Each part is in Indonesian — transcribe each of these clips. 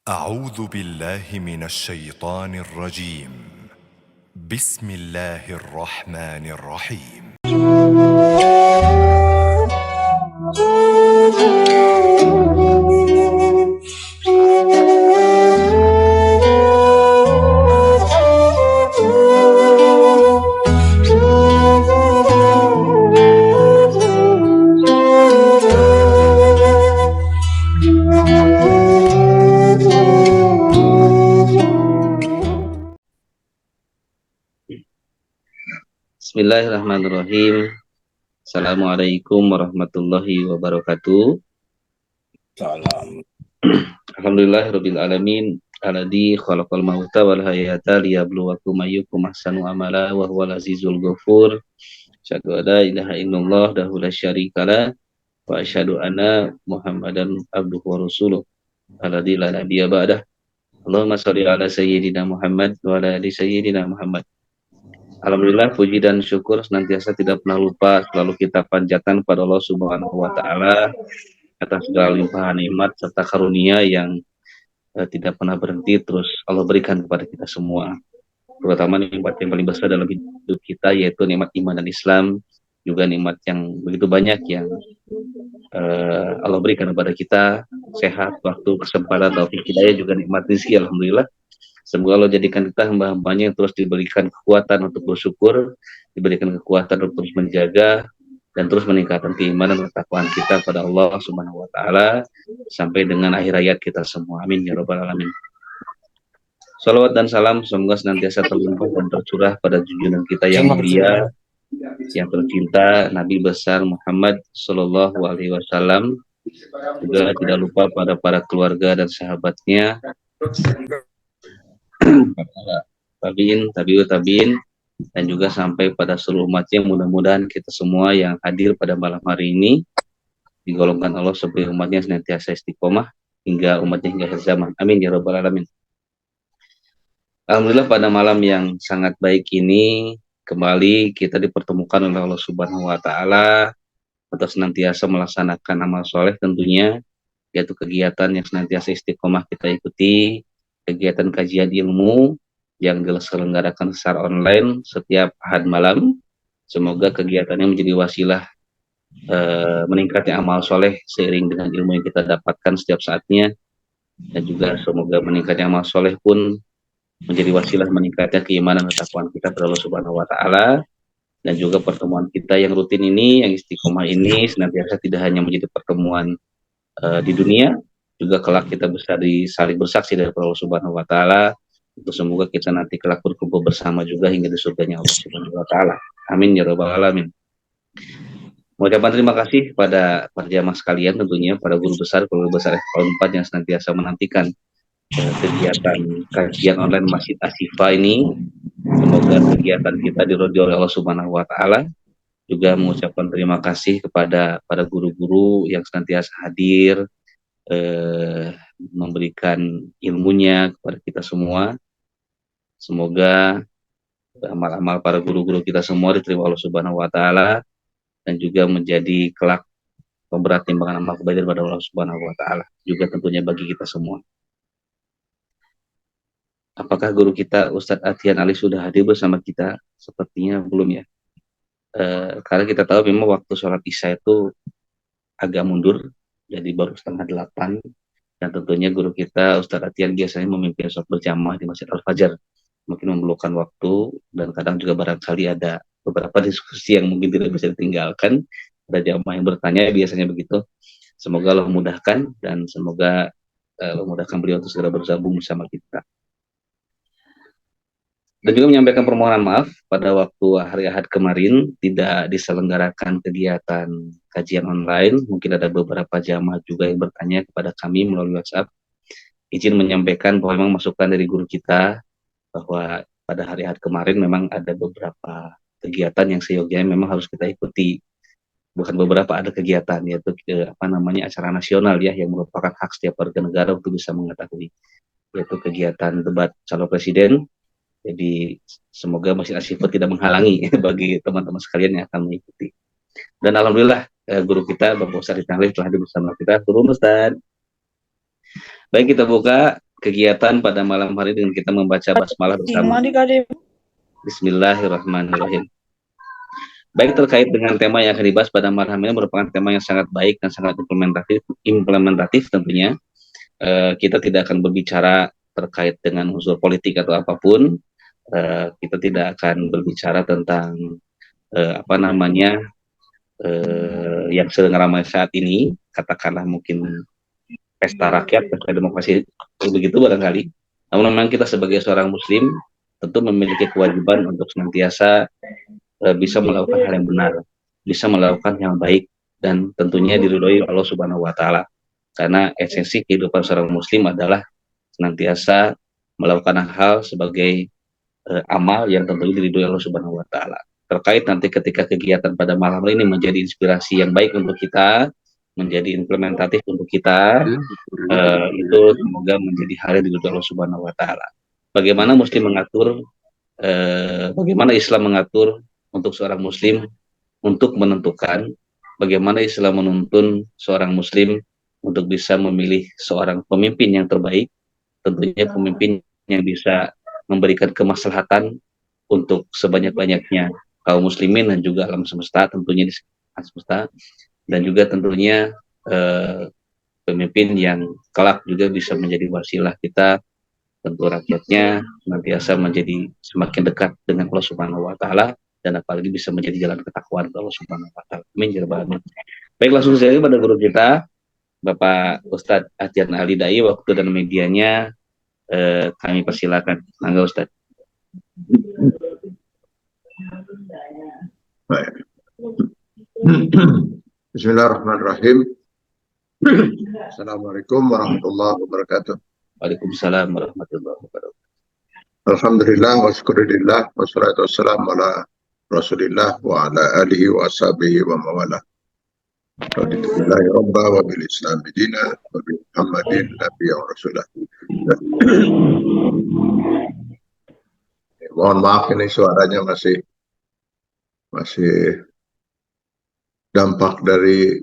أعوذ بالله من الشيطان الرجيم. بسم الله الرحمن الرحيم. Bismillahirrahmanirrahim. Assalamualaikum warahmatullahi wabarakatuh. Salam. Alhamdulillahirabbil alamin. Alladzi khalaqal mauta wal hayata liyabluwakum ayyukum ahsanu amala wa huwal azizul ghafur. Asyhadu an la ilaha illallah wahdahu la syarikalah wa asyhadu anna Muhammadan abduhu wa rasuluh. Alladzi la nabiyya ba'dah. Allahumma shalli ala sayyidina Muhammad wa ala ali sayyidina Muhammad. Alhamdulillah, puji dan syukur senantiasa tidak pernah lupa selalu kita panjatkan kepada Allah Subhanahu wa taala atas segala limpahan nikmat serta karunia yang tidak pernah berhenti terus Allah berikan kepada kita semua. Terutama nikmat yang paling besar dalam hidup kita yaitu nikmat iman dan Islam, juga nikmat yang begitu banyak yang Allah berikan kepada kita, sehat, waktu, kesempatan, taufik, hidayah, juga nikmat rezeki. Alhamdulillah. Semoga Allah jadikan kita hamba-hambanya yang terus diberikan kekuatan untuk bersyukur, diberikan kekuatan untuk terus menjaga, dan terus meningkatkan keimanan dan ketakwaan kita pada Allah Subhanahu wa taala sampai dengan akhir hayat kita semua. Amin ya rabbal alamin. Salawat dan salam semoga senantiasa terlimpah dan tercurah pada junjungan kita yang mulia, yang tercinta, Nabi besar Muhammad Sallallahu Alaihi Wasallam. Juga tidak lupa pada para keluarga dan sahabatnya, tabi'in, dan juga sampai pada seluruh umatnya. Mudah-mudahan kita semua yang hadir pada malam hari ini digolongkan Allah sebagai umatnya senantiasa istiqomah hingga umatnya hingga akhir zaman. Amin ya rabbal alamin. Alhamdulillah, pada malam yang sangat baik ini kembali kita dipertemukan oleh Allah Subhanahu wa taala untuk senantiasa melaksanakan amal soleh tentunya, yaitu kegiatan yang senantiasa istiqomah kita ikuti, kegiatan kajian ilmu yang diselenggarakan secara online setiap Ahad malam. Semoga kegiatannya menjadi wasilah meningkatnya amal soleh seiring dengan ilmu yang kita dapatkan setiap saatnya, dan juga semoga meningkatnya amal soleh pun menjadi wasilah meningkatnya keimanan dan ketakwaan kita kepada Allah Subhanahu wa taala. Dan juga pertemuan kita yang rutin ini, yang istiqomah ini, senantiasa tidak hanya menjadi pertemuan di dunia, juga kelak kita bisa saling bersaksi dari Allah Subhanahu wa taala. Untuk semoga kita nanti kelak berkumpul bersama juga hingga di surganya Allah Subhanahu wa taala. Amin ya rabbal alamin. Mengucapkan terima kasih pada para jamaah sekalian, tentunya para guru besar FKUN 4 yang senantiasa menantikan kegiatan kajian online Masjid Ashifa ini. Semoga kegiatan kita diridhoi oleh Allah Subhanahu wa taala. Juga mengucapkan terima kasih kepada para guru-guru yang senantiasa hadir memberikan ilmunya kepada kita semua. Semoga amal-amal para guru-guru kita semua diterima Allah Subhanahu wa taala dan juga menjadi kelak pemberat timbangan amal kebaikan pada Allah Subhanahu wa taala, juga tentunya bagi kita semua. Apakah guru kita Ustadz Atian Ali sudah hadir bersama kita? Sepertinya belum ya. Karena kita tahu memang waktu sholat Isya itu agak mundur, jadi baru 7:30, dan tentunya guru kita Ustadz Atian biasanya memimpin sholat berjamaah di Masjid Al-Fajar. Mungkin memerlukan waktu, dan kadang juga barangkali ada beberapa diskusi yang mungkin tidak bisa ditinggalkan. Ada jamaah yang bertanya, biasanya begitu. Semoga Allah mudahkan, dan semoga Allah mudahkan beliau untuk segera bergabung bersama kita. Dan juga menyampaikan permohonan maaf pada waktu hari Ahad kemarin tidak diselenggarakan kegiatan kajian online. Mungkin ada beberapa jamaah juga yang bertanya kepada kami melalui WhatsApp. Izin menyampaikan bahwa memang masukan dari guru kita bahwa pada hari Ahad kemarin memang ada beberapa kegiatan yang seyogianya memang harus kita ikuti. Bukan beberapa, ada kegiatan, yaitu acara nasional ya, yang merupakan hak setiap warga negara untuk bisa mengetahui, yaitu kegiatan debat calon presiden. Jadi semoga Masjid Ashifa tidak menghalangi bagi teman-teman sekalian yang akan mengikuti. Dan alhamdulillah guru kita Bapak Ustadz Itanglif telah hadir bersama kita. Turun Ustadz. Baik, kita buka kegiatan pada malam hari dengan kita membaca basmalah bersama. Bismillahirrahmanirrahim. Baik, terkait dengan tema yang akan dibahas pada malam ini merupakan tema yang sangat baik dan sangat implementatif tentunya. Kita tidak akan berbicara terkait dengan unsur politik atau apapun. Kita tidak akan berbicara tentang yang sedang ramai saat ini, katakanlah mungkin pesta rakyat, pesta demokrasi, begitu barangkali. Namun memang kita sebagai seorang muslim tentu memiliki kewajiban untuk senantiasa bisa melakukan hal yang benar, bisa melakukan yang baik, dan tentunya diridhoi Allah Subhanahu wa Ta'ala. Karena esensi kehidupan seorang muslim adalah senantiasa melakukan hal sebagai amal yang tentunya diridhoi Allah Subhanahu wa Ta'ala. Terkait nanti ketika kegiatan pada malam ini menjadi inspirasi yang baik untuk kita, menjadi implementatif untuk kita, itu semoga menjadi hal yang diridhoi Allah Subhanahu wa Ta'ala. Bagaimana muslim mengatur, bagaimana Islam mengatur untuk seorang muslim untuk menentukan bagaimana Islam menuntun seorang muslim untuk bisa memilih seorang pemimpin yang terbaik, tentunya pemimpin yang bisa memberikan kemaslahatan untuk sebanyak-banyaknya kaum muslimin dan juga alam semesta, tentunya di alam semesta, dan juga tentunya pemimpin yang kelak juga bisa menjadi wasilah kita, tentu rakyatnya senantiasa menjadi semakin dekat dengan Allah Subhanahu wa Ta'ala, dan apalagi bisa menjadi jalan ketakwaan Allah Subhanahu wa Ta'ala. Amin ya rabbal alamin. Baik, langsung saja pada guru kita Bapak Ustadz Adhian Ali Dai, waktu dan medianya kami persilakan. Mangga Ustadz. Baik. Bismillahirrahmanirrahim. Assalamualaikum warahmatullahi wabarakatuh. Waalaikumsalam warahmatullahi wabarakatuh. Alhamdulillah wa syukurillah wa salatu wassalamu ala Rasulillah wa ala alihi wa ashabihi wa mawala. Alhamdulillahi rabba wa bil islam bidina wa bi Muhammadin nabiyya wa rasulah. Mohon maaf, ini suaranya masih dampak dari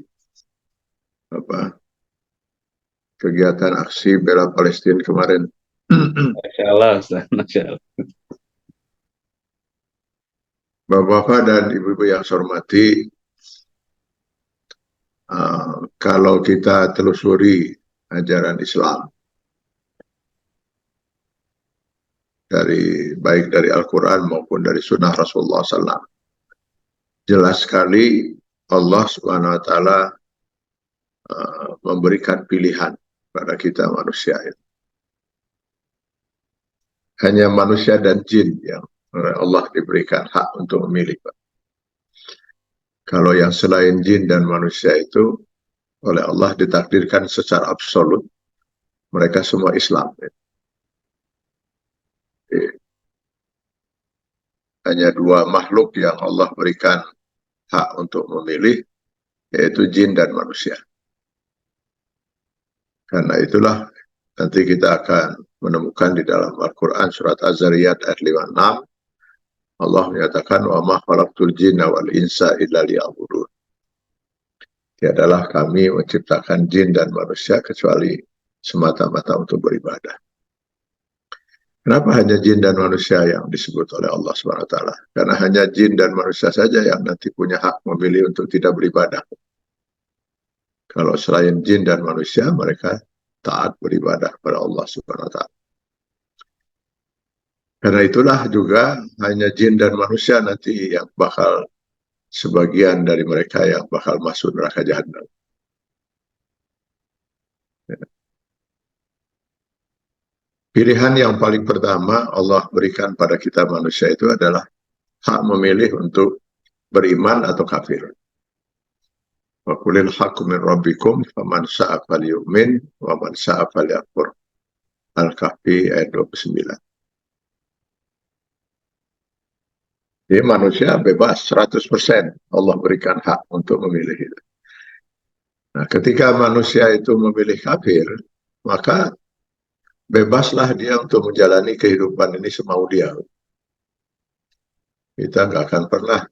kegiatan aksi bela Palestina kemarin. Masya Allah, Masya Allah. Bapak-bapak dan ibu-ibu yang saya hormati, kalau kita telusuri ajaran Islam baik dari Al-Quran maupun dari Sunnah Rasulullah SAW, jelas sekali Allah Subhanahu Wa Taala memberikan pilihan pada kita manusia. Hanya manusia dan jin yang oleh Allah diberikan hak untuk memilih. Kalau yang selain jin dan manusia itu oleh Allah ditakdirkan secara absolut, mereka semua Islam. Hanya dua makhluk yang Allah berikan hak untuk memilih, yaitu jin dan manusia. Karena itulah nanti kita akan menemukan di dalam Al-Quran surat Az-Zariyat ayat 56, Allah menyatakan wa ma khalaqtul jinna wal insa illa liya'budun. Tiadalah kami menciptakan jin dan manusia kecuali semata-mata untuk beribadah. Kenapa hanya jin dan manusia yang disebut oleh Allah SWT? Karena hanya jin dan manusia saja yang nanti punya hak memilih untuk tidak beribadah. Kalau selain jin dan manusia, mereka taat beribadah kepada Allah SWT. Karena itulah juga hanya jin dan manusia nanti yang bakal, sebagian dari mereka yang bakal masuk neraka jahanam. Pilihan yang paling pertama Allah berikan pada kita manusia itu adalah hak memilih untuk beriman atau kafir. Wa qulil haqqu min rabbikum faman syaa falyu'min wa man syaa falyakfur. Al-Kahfi ayat 29. Jadi manusia bebas 100%, Allah berikan hak untuk memilih itu. Nah, ketika manusia itu memilih kafir, maka bebaslah dia untuk menjalani kehidupan ini semau dia. Kita nggak akan pernah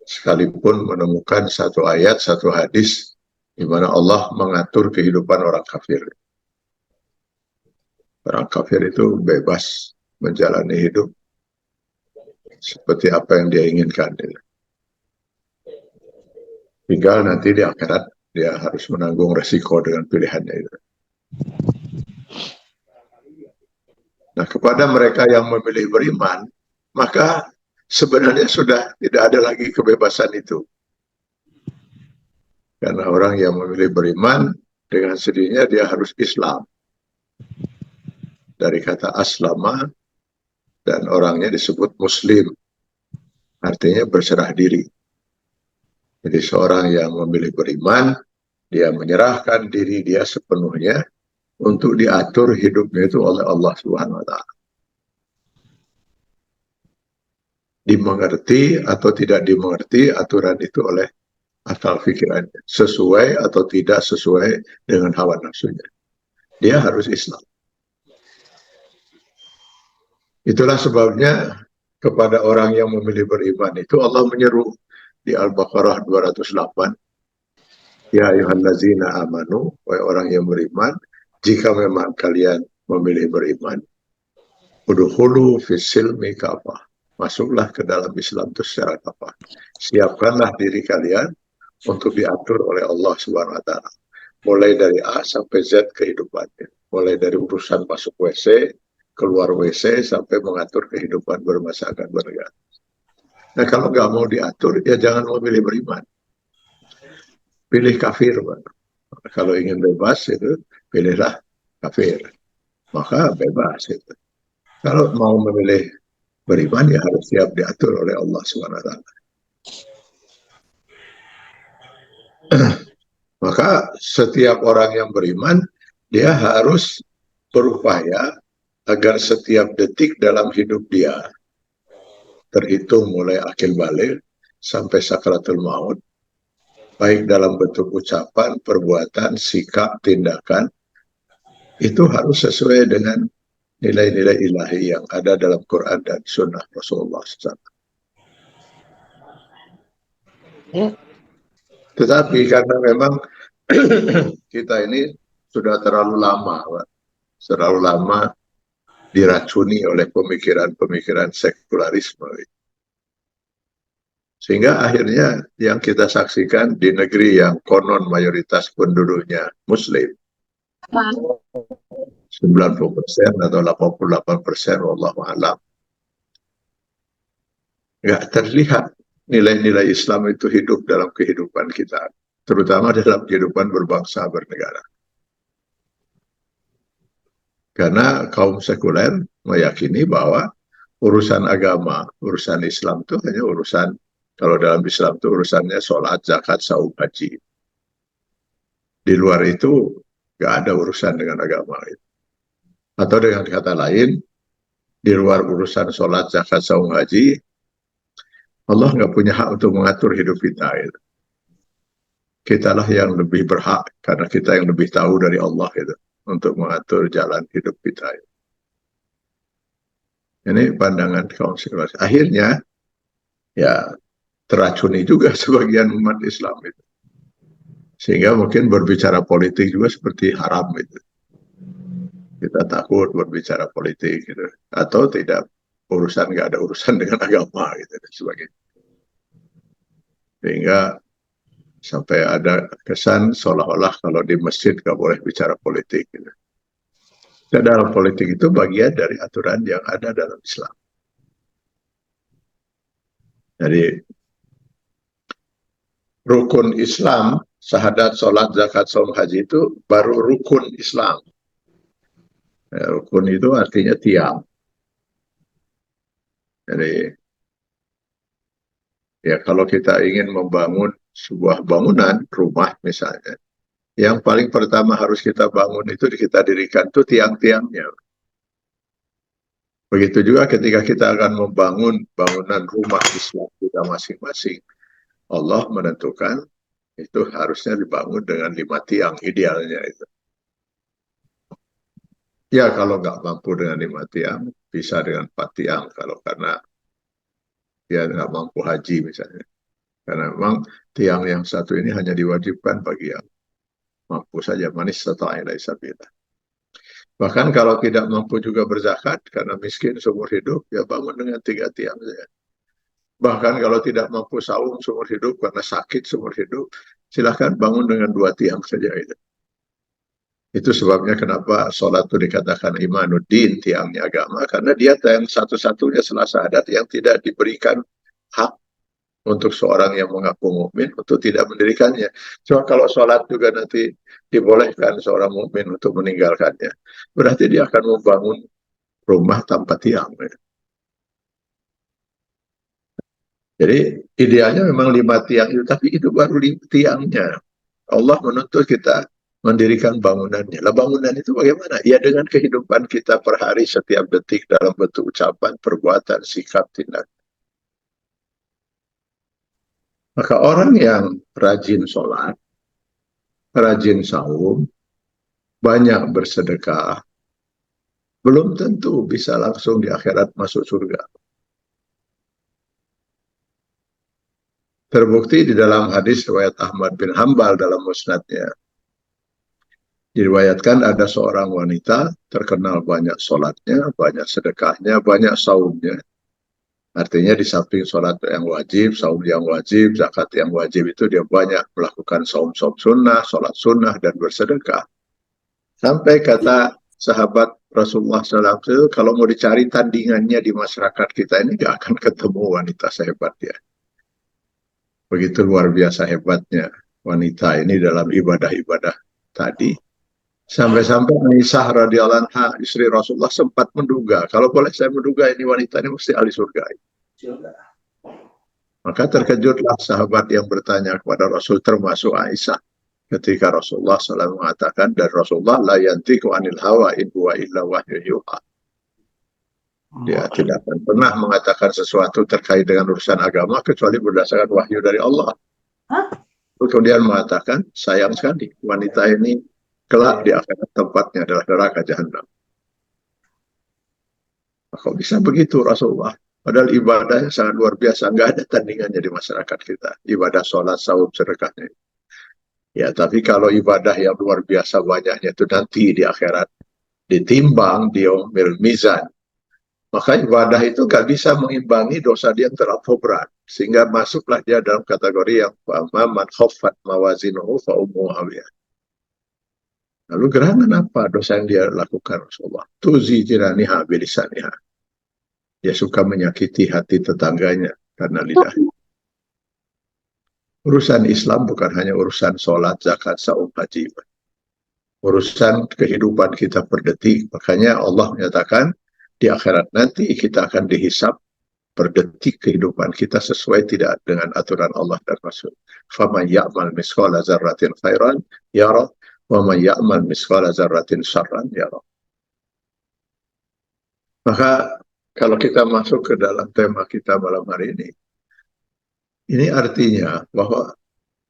sekalipun menemukan satu ayat, satu hadis di mana Allah mengatur kehidupan orang kafir. Orang kafir itu bebas menjalani hidup seperti apa yang dia inginkan. Tinggal nanti di akhirat dia harus menanggung resiko dengan pilihannya itu. Nah, kepada mereka yang memilih beriman, maka sebenarnya sudah tidak ada lagi kebebasan itu. Karena orang yang memilih beriman, dengan sendirinya dia harus Islam. Dari kata aslama, dan orangnya disebut muslim. Artinya berserah diri. Jadi seorang yang memilih beriman, dia menyerahkan diri dia sepenuhnya untuk diatur hidupnya itu oleh Allah Subhanahu wa Ta'ala. Dimengerti atau tidak dimengerti aturan itu oleh akal pikirannya, sesuai atau tidak sesuai dengan hawa nafsunya. Dia harus Islam. Itulah sebabnya kepada orang yang memilih beriman itu Allah menyeru di Al-Baqarah 208, ya ayyuhallazina amanu, wahai orang yang beriman, jika memang kalian memilih beriman, udkhulu fis silmi kafah, masuklah ke dalam Islam itu secara kafah. Siapkanlah diri kalian untuk diatur oleh Allah Subhanahu wa Ta'ala. Mulai dari A sampai Z kehidupannya. Mulai dari urusan masuk WC, keluar WC, sampai mengatur kehidupan bermasyarakat bernegara. Nah, kalau nggak mau diatur, ya jangan memilih beriman. Pilih kafir. Kalau ingin bebas, itu pilihlah kafir. Maka bebas. Itu. Kalau mau memilih beriman, ya harus siap diatur oleh Allah SWT. Maka setiap orang yang beriman, dia harus berupaya agar setiap detik dalam hidup dia, terhitung mulai akil balik sampai sakratul maut, baik dalam bentuk ucapan, perbuatan, sikap, tindakan, itu harus sesuai dengan nilai-nilai ilahi yang ada dalam Quran dan Sunnah Rasulullah SAW. Tetapi karena memang kita ini sudah terlalu lama diracuni oleh pemikiran-pemikiran sekularisme. Sehingga akhirnya yang kita saksikan di negeri yang konon mayoritas penduduknya Muslim, 90% atau 88%, wallahu a'lam, nggak terlihat nilai-nilai Islam itu hidup dalam kehidupan kita, terutama dalam kehidupan berbangsa bernegara. Karena kaum sekuler meyakini bahwa urusan agama, urusan Islam itu hanya urusan, kalau dalam Islam itu urusannya sholat, zakat, saum, haji. Di luar itu nggak ada urusan dengan agama. Atau dengan kata lain, di luar urusan sholat, zakat, saum, haji, Allah nggak punya hak untuk mengatur hidup kita. Kitalah yang lebih berhak, karena kita yang lebih tahu dari Allah untuk mengatur jalan hidup kita. Ini pandangan kaum sekuler. Akhirnya, ya teracuni juga sebagian umat Islam itu. Sehingga mungkin berbicara politik juga seperti haram itu. Kita takut berbicara politik gitu. Atau tidak, nggak ada urusan dengan agama gitu dan sebagainya. Sehingga sampai ada kesan seolah-olah kalau di masjid nggak boleh bicara politik gitu. Dan dalam politik itu bagian dari aturan yang ada dalam Islam. Jadi rukun Islam, syahadat, sholat, zakat, saum, haji itu baru rukun Islam. Ya, rukun itu artinya tiang. Jadi ya kalau kita ingin membangun sebuah bangunan, rumah misalnya, yang paling pertama harus kita bangun itu kita dirikan itu tiang-tiangnya. Begitu juga ketika kita akan membangun bangunan rumah Islam kita masing-masing, Allah menentukan itu harusnya dibangun dengan 5 tiang idealnya itu. Ya kalau nggak mampu dengan 5 tiang, bisa dengan 4 tiang kalau karena dia nggak mampu haji misalnya. Karena memang tiang yang satu ini hanya diwajibkan bagi yang mampu saja, manis atau ilai sabila. Bahkan kalau tidak mampu juga berzakat karena miskin seumur hidup, ya bangun dengan 3 tiang saja. Bahkan kalau tidak mampu saum seumur hidup karena sakit seumur hidup, silahkan bangun dengan 2 tiang saja. Itu sebabnya kenapa sholat itu dikatakan imanuddin, tiangnya agama, karena dia tiang satu-satunya setelah syahadat yang tidak diberikan hak untuk seorang yang mengaku mukmin untuk tidak mendirikannya. Cuma kalau sholat juga nanti dibolehkan seorang mukmin untuk meninggalkannya, berarti dia akan membangun rumah tanpa tiang. Jadi idealnya memang 5 tiang itu, tapi itu baru tiangnya. Allah menuntut kita mendirikan bangunannya. Lah bangunan itu bagaimana? Ya dengan kehidupan kita per hari setiap detik dalam bentuk ucapan, perbuatan, sikap, tindak. Maka orang yang rajin sholat, rajin saum, banyak bersedekah, belum tentu bisa langsung di akhirat masuk surga. Terbukti di dalam hadis riwayat Ahmad bin Hambal dalam musnadnya. Diriwayatkan ada seorang wanita terkenal banyak sholatnya, banyak sedekahnya, banyak saumnya. Artinya di samping sholat yang wajib, saum yang wajib, zakat yang wajib itu dia banyak melakukan saum-saum sunnah, sholat sunnah, dan bersedekah. Sampai kata sahabat Rasulullah SAW itu kalau mau dicari tandingannya di masyarakat kita ini gak akan ketemu wanita sehebat dia. Begitu luar biasa hebatnya wanita ini dalam ibadah-ibadah tadi. Sampai-sampai Aisyah radhiyallahu anha, istri Rasulullah sempat menduga, kalau boleh saya menduga ini wanita ini mesti ahli surga. Maka terkejutlah sahabat yang bertanya kepada Rasul termasuk Aisyah. Ketika Rasulullah SAW mengatakan, dan Rasulullah la yantiqu anil hawa in huwa illa wahyu yuha. Dia tidak akan pernah mengatakan sesuatu terkait dengan urusan agama kecuali berdasarkan wahyu dari Allah. Kemudian mengatakan, sayang sekali wanita ini kelak di akhirat tempatnya adalah neraka jahanam. Kok bisa begitu Rasulullah? Padahal ibadahnya sangat luar biasa, nggak ada tandingannya di masyarakat kita. Ibadah sholat, saum, sedekahnya. Ya, tapi kalau ibadah yang luar biasa banyaknya itu nanti di akhirat ditimbang di yaumil mizan, maka ibadah itu nggak bisa mengimbangi dosa dia yang terlampau berat, sehingga masuklah dia dalam kategori yang man khaffat mawazinuhu fa ummuhu hawiyah. Lalu gerangan apa dosa yang dia lakukan Rasulullah? Tuzi jiraniha bilisaniha. Dia suka menyakiti hati tetangganya karena lidahnya. Urusan Islam bukan hanya urusan sholat, zakat, saum, haji. Urusan kehidupan kita per detik. Makanya Allah menyatakan di akhirat nanti kita akan dihisab per detik kehidupan kita sesuai tidak dengan aturan Allah dan Rasul. Faman ya'mal misqala dzarratin khairan yara wa man ya'mal misqala dzarratin syarran yara. Maka kalau kita masuk ke dalam tema kita malam hari ini artinya bahwa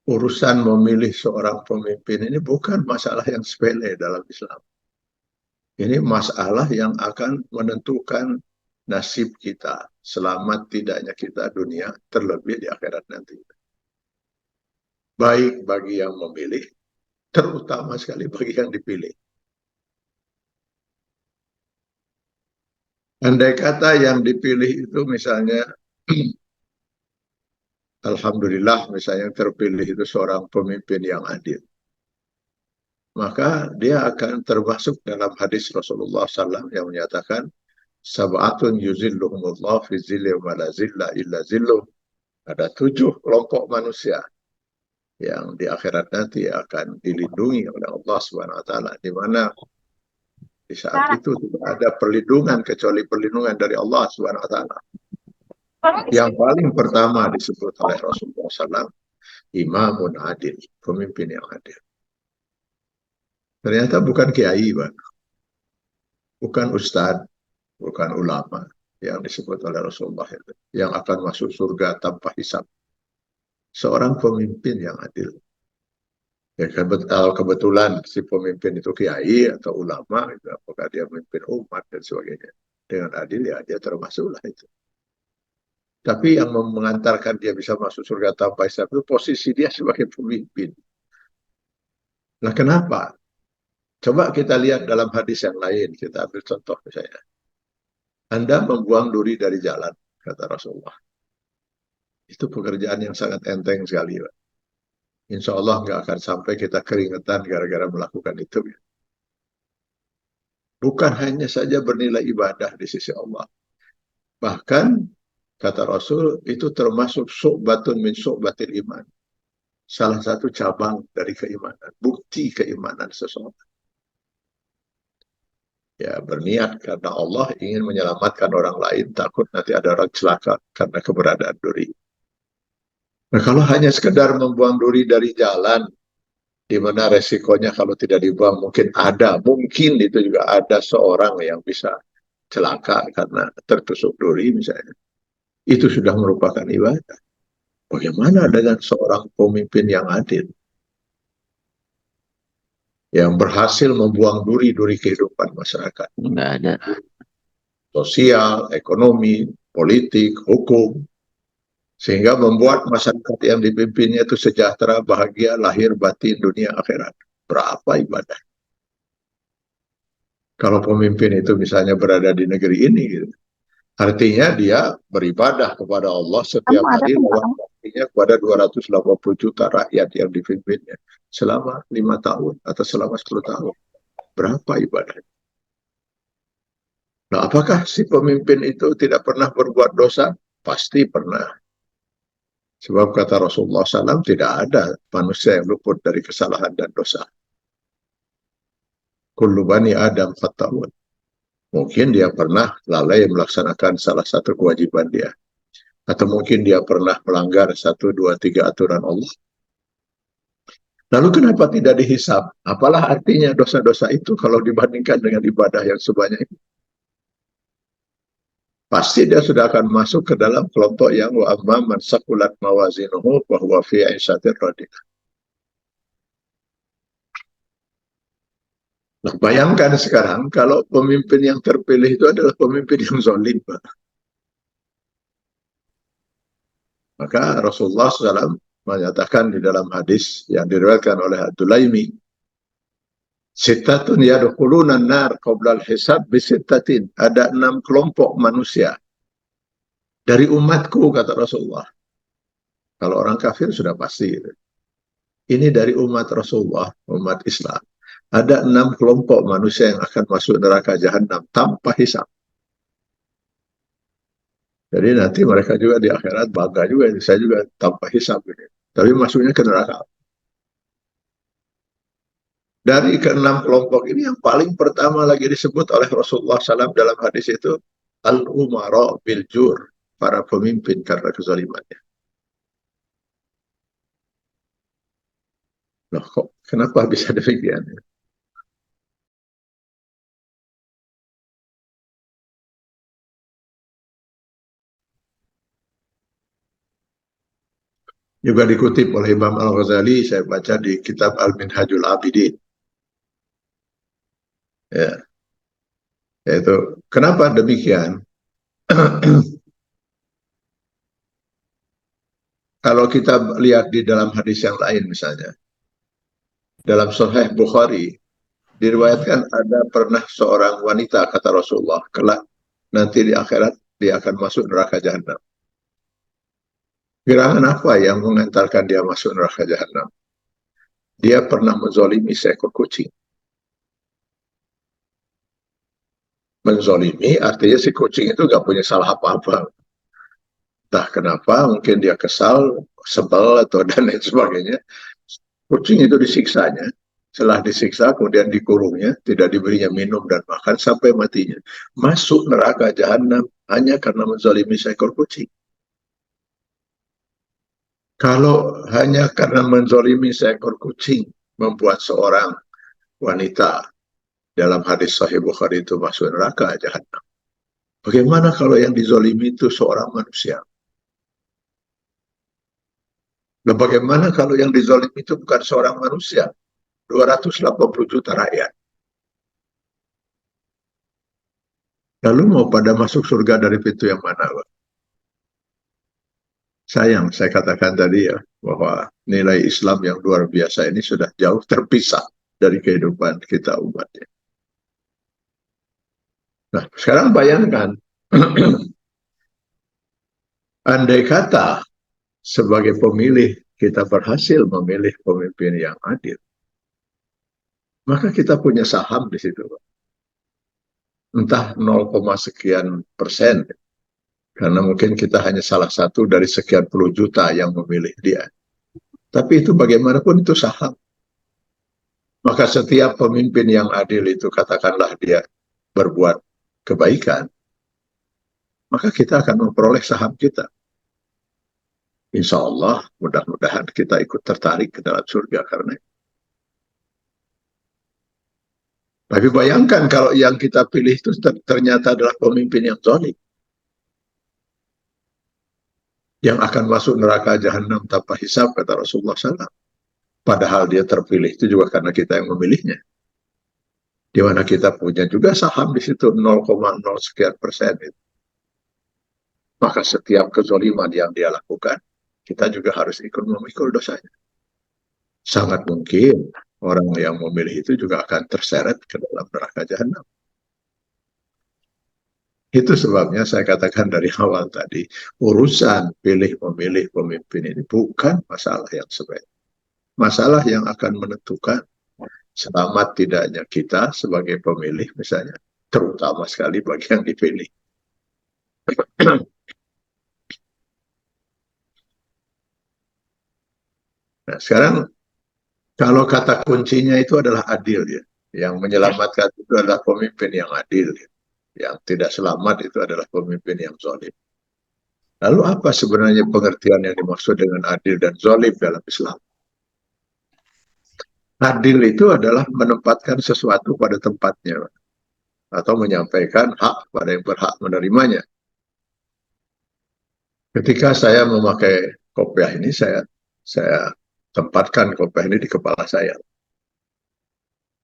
urusan memilih seorang pemimpin ini bukan masalah yang sepele dalam Islam. Ini masalah yang akan menentukan nasib kita, selamat tidaknya kita dunia, terlebih di akhirat nanti. Baik bagi yang memilih, terutama sekali bagi yang dipilih. Andai kata yang dipilih itu misalnya alhamdulillah misalnya yang terpilih itu seorang pemimpin yang adil, maka dia akan termasuk dalam hadis Rasulullah SAW yang menyatakan sab'atun yuzilluhumullah fi zilli wa la zilla illa zilluh. Ada 7 kelompok manusia yang di akhirat nanti akan dilindungi oleh Allah Subhanahu wa taala, di mana di saat itu tidak ada perlindungan kecuali perlindungan dari Allah Subhanahu wa taala. Yang paling pertama disebut oleh Rasulullah SAW, imamun adil, pemimpin yang adil. Ternyata bukan kiai, bukan ustadz, bukan ulama yang disebut oleh Rasulullah itu, yang akan masuk surga tanpa hisab. Seorang pemimpin yang adil. Ya, kalau kebetulan si pemimpin itu kiai atau ulama, gitu, apakah dia memimpin umat dan sebagainya. Dengan adil ya dia termasuklah itu. Tapi yang mengantarkan dia bisa masuk surga tanpa hisab itu posisi dia sebagai pemimpin. Nah kenapa? Coba kita lihat dalam hadis yang lain, kita ambil contoh misalnya. Anda membuang duri dari jalan, kata Rasulullah. Itu pekerjaan yang sangat enteng sekali, Pak. Insya Allah nggak akan sampai kita keringetan gara-gara melakukan itu. Bukan hanya saja bernilai ibadah di sisi Allah. Bahkan, kata Rasul, itu termasuk syu'batun min syu'batil iman. Salah satu cabang dari keimanan. Bukti keimanan seseorang. Ya, berniat karena Allah ingin menyelamatkan orang lain, takut nanti ada orang celaka karena keberadaan duri. Nah, kalau hanya sekedar membuang duri dari jalan, di mana resikonya kalau tidak dibuang mungkin itu juga ada seorang yang bisa celaka karena tertusuk duri misalnya. Itu sudah merupakan ibadah. Bagaimana dengan seorang pemimpin yang adil, yang berhasil membuang duri-duri kehidupan masyarakat? Nggak ada. Sosial, ekonomi, politik, hukum, sehingga membuat masyarakat yang dipimpinnya itu sejahtera, bahagia, lahir, batin, dunia, akhirat. Berapa ibadah? Kalau pemimpin itu misalnya berada di negeri ini, gitu, artinya dia beribadah kepada Allah setiap hari lewat waktunya kepada 280 juta rakyat yang dipimpinnya selama 5 tahun atau selama 10 tahun. Berapa ibadah? Nah, apakah si pemimpin itu tidak pernah berbuat dosa? Pasti pernah. Sebab kata Rasulullah SAW, tidak ada manusia yang luput dari kesalahan dan dosa. Kullu bani Adam khata'un. Mungkin dia pernah lalai melaksanakan salah satu kewajiban dia. Atau mungkin dia pernah melanggar 1, 2, 3 aturan Allah. Lalu kenapa tidak dihisab? Apalah artinya dosa-dosa itu kalau dibandingkan dengan ibadah yang sebanyak itu? Pasti dia sudah akan masuk ke dalam kelompok yang wa amma man saqulat mawazinuhu wa huwa fi 'ishatin radiyah. Nah, bayangkan sekarang kalau pemimpin yang terpilih itu adalah pemimpin yang zalim. Maka Rasulullah SAW menyatakan di dalam hadis yang diriwayatkan oleh Ad-Dulaimi, Sittatun yadkhuluna an-nar qabla al-hisab bisittatin. Ada 6 kelompok manusia dari umatku, kata Rasulullah. Kalau orang kafir sudah pasti. Ini dari umat Rasulullah, umat Islam. Ada 6 kelompok manusia yang akan masuk neraka jahanam tanpa hisab. Jadi nanti mereka juga di akhirat bangga juga, saya juga tanpa hisab ini. Tapi masuknya ke neraka. Dari ke-6 kelompok ini yang paling pertama lagi disebut oleh Rasulullah SAW dalam hadis itu, al-umara bil jur, para pemimpin karena kezalimannya. Loh, kok kenapa bisa demikian? Juga dikutip oleh Imam Al-Ghazali, saya baca di kitab Al-Minhajul Abidin. Ya, yaitu kenapa demikian? Kalau kita lihat di dalam hadis yang lain misalnya, dalam Sahih Bukhari, diriwayatkan ada pernah seorang wanita, kata Rasulullah, kelak nanti di akhirat dia akan masuk neraka jahanam. Gerangan apa yang mengantarkan dia masuk neraka jahanam? Dia pernah menzolimi seekor kucing. Menzolimi artinya si kucing itu gak punya salah apa-apa. Entah kenapa, mungkin dia kesal, sebel, atau dan lain sebagainya. Kucing itu disiksanya. Setelah disiksa, kemudian dikurungnya, tidak diberinya minum dan makan sampai matinya. Masuk neraka jahanam hanya karena menzalimi seekor kucing. Kalau hanya karena menzalimi seekor kucing membuat seorang wanita dalam hadis Sahih Bukhari itu masuk neraka jahanam, bagaimana kalau yang dizalimi itu seorang manusia? Nah, bagaimana kalau yang dizalim itu bukan seorang manusia? 280 juta rakyat. Lalu mau pada masuk surga dari pintu yang mana, Pak? Sayang, saya katakan tadi ya, bahwa nilai Islam yang luar biasa ini sudah jauh terpisah dari kehidupan kita umatnya. Nah, sekarang bayangkan, andai kata sebagai pemilih kita berhasil memilih pemimpin yang adil, maka kita punya saham di situ. Entah 0, sekian persen, karena mungkin kita hanya salah satu dari sekian puluh juta yang memilih dia. Tapi itu bagaimanapun itu saham. Maka setiap pemimpin yang adil itu, katakanlah dia berbuat kebaikan, maka kita akan memperoleh saham kita. Insya Allah, mudah-mudahan kita ikut tertarik ke dalam surga karena itu. Tapi bayangkan kalau yang kita pilih itu ternyata adalah pemimpin yang zalim, yang akan masuk neraka jahanam tanpa hisab, kata Rasulullah SAW. Padahal dia terpilih itu juga karena kita yang memilihnya. Di mana kita punya juga saham di situ 0,0 sekian persen itu. Maka setiap kezaliman yang dia lakukan, kita juga harus ikut memikul dosanya. Sangat mungkin orang yang memilih itu juga akan terseret ke dalam neraka jahanam. Itu sebabnya saya katakan dari awal tadi, urusan pilih-memilih pemimpin ini bukan masalah yang sepele. Masalah yang akan menentukan selamat tidaknya kita sebagai pemilih misalnya, terutama sekali bagi yang dipilih. Nah, sekarang kalau kata kuncinya itu adalah adil ya. Yang menyelamatkan itu adalah pemimpin yang adil ya. Yang tidak selamat itu adalah pemimpin yang zalim. Lalu apa sebenarnya pengertian yang dimaksud dengan adil dan zalim dalam Islam? Adil itu adalah menempatkan sesuatu pada tempatnya atau menyampaikan hak pada yang berhak menerimanya. Ketika saya memakai kopiah ini, saya tempatkan kopiah ini di kepala saya.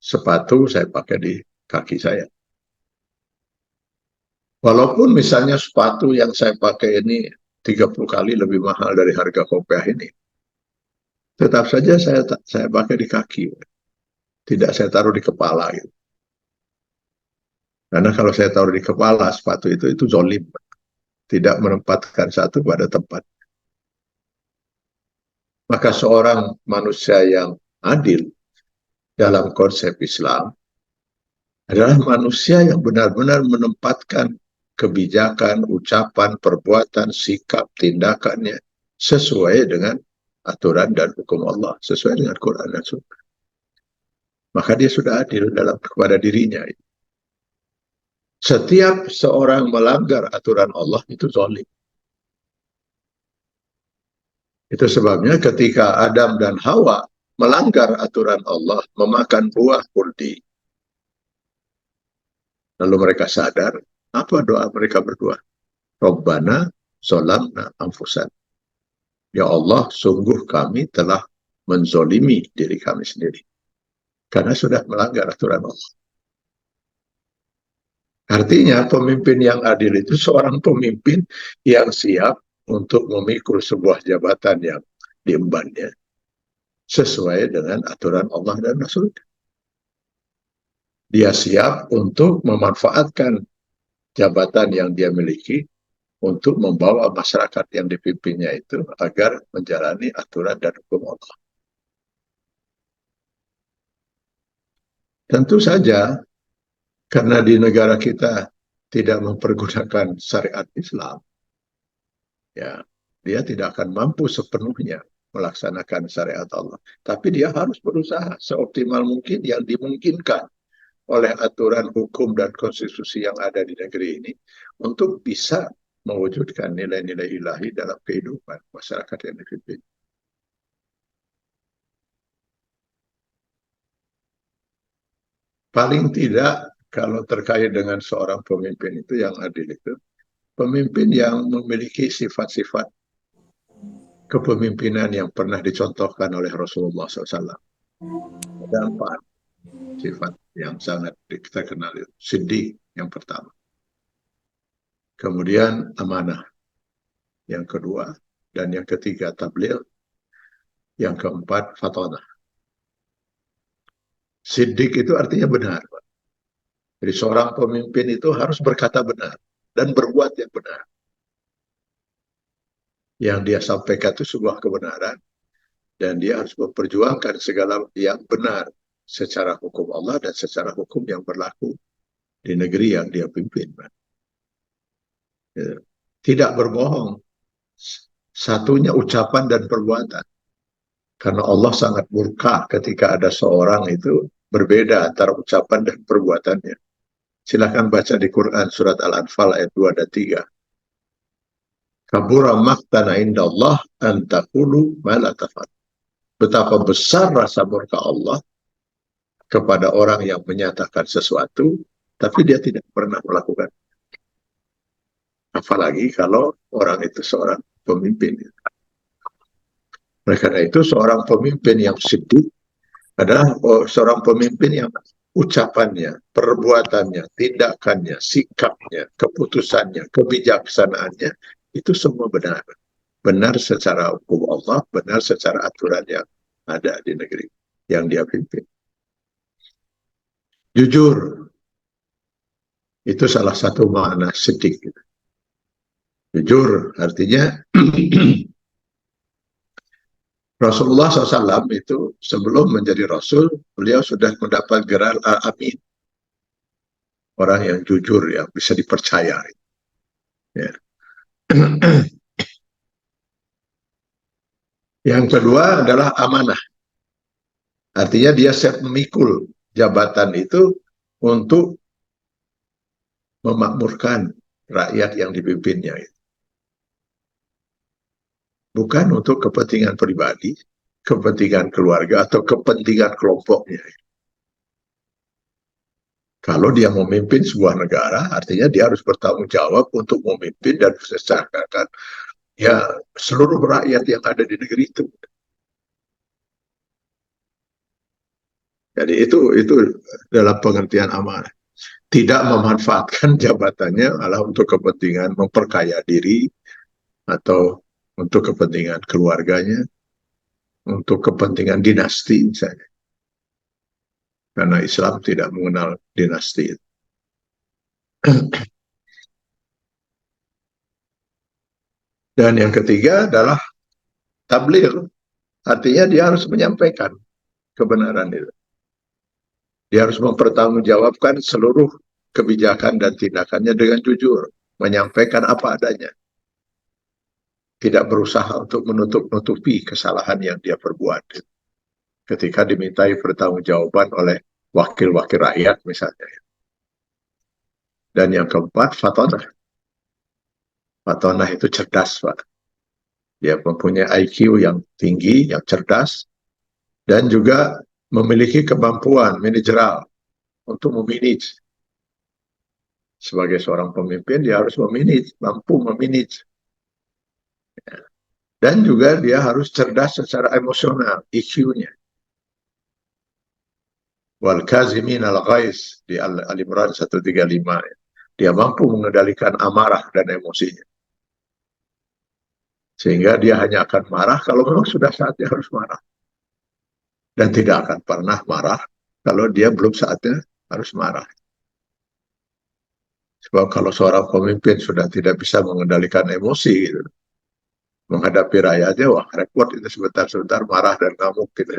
Sepatu saya pakai di kaki saya. Walaupun misalnya sepatu yang saya pakai ini 30 kali lebih mahal dari harga kopiah ini, tetap saja saya pakai di kaki. Tidak saya taruh di kepala. Gitu. Karena kalau saya taruh di kepala, sepatu itu zolim. Tidak menempatkan satu pada tempat. Maka seorang manusia yang adil dalam konsep Islam adalah manusia yang benar-benar menempatkan kebijakan, ucapan, perbuatan, sikap, tindakannya sesuai dengan aturan dan hukum Allah, sesuai dengan Quran dan Sunnah. Maka dia sudah adil dalam kepada dirinya. Setiap seorang melanggar aturan Allah itu zalim. Itu sebabnya ketika Adam dan Hawa melanggar aturan Allah, memakan buah kuldi, lalu mereka sadar, apa doa mereka berdua? Rabbana zolamna anfusan. Ya Allah, sungguh kami telah menzolimi diri kami sendiri. Karena sudah melanggar aturan Allah. Artinya pemimpin yang adil itu seorang pemimpin yang siap untuk memikul sebuah jabatan yang diembannya sesuai dengan aturan Allah dan Rasul. Dia siap untuk memanfaatkan jabatan yang dia miliki untuk membawa masyarakat yang dipimpinnya itu agar menjalani aturan dan hukum Allah. Tentu saja, karena di negara kita tidak mempergunakan syariat Islam, ya dia tidak akan mampu sepenuhnya melaksanakan syariat Allah. Tapi dia harus berusaha seoptimal mungkin yang dimungkinkan oleh aturan hukum dan konstitusi yang ada di negeri ini untuk bisa mewujudkan nilai-nilai ilahi dalam kehidupan masyarakat yang dipimpin. Paling tidak kalau terkait dengan seorang pemimpin itu yang adil itu, pemimpin yang memiliki sifat-sifat kepemimpinan yang pernah dicontohkan oleh Rasulullah SAW. Ada 4 sifat yang sangat kita kenal. Siddiq yang pertama. Kemudian amanah yang kedua. Dan yang ketiga tabligh. Yang keempat fatonah. Siddiq itu artinya benar. Jadi seorang pemimpin itu harus berkata benar dan berbuat yang benar. Yang dia sampaikan itu sebuah kebenaran dan dia harus memperjuangkan segala yang benar secara hukum Allah dan secara hukum yang berlaku di negeri yang dia pimpin. Tidak berbohong. Satunya ucapan dan perbuatan. Karena Allah sangat murka ketika ada seorang itu berbeda antara ucapan dan perbuatannya. Silahkan baca di Quran surat Al-Anfal ayat 2 dan 3. Kabura maqtana indallah an taqulu ma la taf'al. Betapa besar rasa murka Allah kepada orang yang menyatakan sesuatu tapi dia tidak pernah melakukan. Apalagi kalau orang itu seorang pemimpin. Oleh karena itu seorang pemimpin yang siddiq adalah seorang pemimpin yang ucapannya, perbuatannya, tindakannya, sikapnya, keputusannya, kebijaksanaannya itu semua benar. Benar secara hukum Allah, benar secara aturan yang ada di negeri yang dia pimpin. Jujur, itu salah satu makna siddiq. Jujur artinya Rasulullah SAW itu sebelum menjadi Rasul, beliau sudah mendapat gelar Al-Amin. Orang yang jujur, yang bisa dipercaya. Ya. Yang kedua adalah amanah. Artinya dia siap memikul jabatan itu untuk memakmurkan rakyat yang dipimpinnya. Bukan untuk kepentingan pribadi, kepentingan keluarga, atau kepentingan kelompoknya. Kalau dia memimpin sebuah negara, artinya dia harus bertanggung jawab untuk memimpin dan mensejahterakan ya seluruh rakyat yang ada di negeri itu. Jadi itu dalam pengertian amanah. Tidak memanfaatkan jabatannya adalah untuk kepentingan memperkaya diri atau untuk kepentingan keluarganya, untuk kepentingan dinasti misalnya. Karena Islam tidak mengenal dinasti. Dan yang ketiga adalah tabligh. Artinya dia harus menyampaikan kebenaran itu. Dia harus mempertanggungjawabkan seluruh kebijakan dan tindakannya dengan jujur. Menyampaikan apa adanya. Tidak berusaha untuk menutup-nutupi kesalahan yang dia perbuat. Ketika dimintai pertanggungjawaban oleh wakil-wakil rakyat misalnya. Dan yang keempat, fatonah. Fatonah itu cerdas, Pak. Dia mempunyai IQ yang tinggi, yang cerdas, dan juga memiliki kemampuan manajerial untuk memanage. Sebagai seorang pemimpin, dia harus memanage, mampu memanage. Dan juga dia harus cerdas secara emosional, EQ-nya. Wal kazimin al-ghaiz di Al-Imran 135. Dia mampu mengendalikan amarah dan emosinya. Sehingga dia hanya akan marah kalau memang sudah saatnya harus marah. Dan tidak akan pernah marah kalau dia belum saatnya harus marah. Sebab kalau seorang pemimpin sudah tidak bisa mengendalikan emosi, gitu, menghadapi rakyatnya, wah repot itu sebentar-sebentar marah dan ngamuk. Gitu.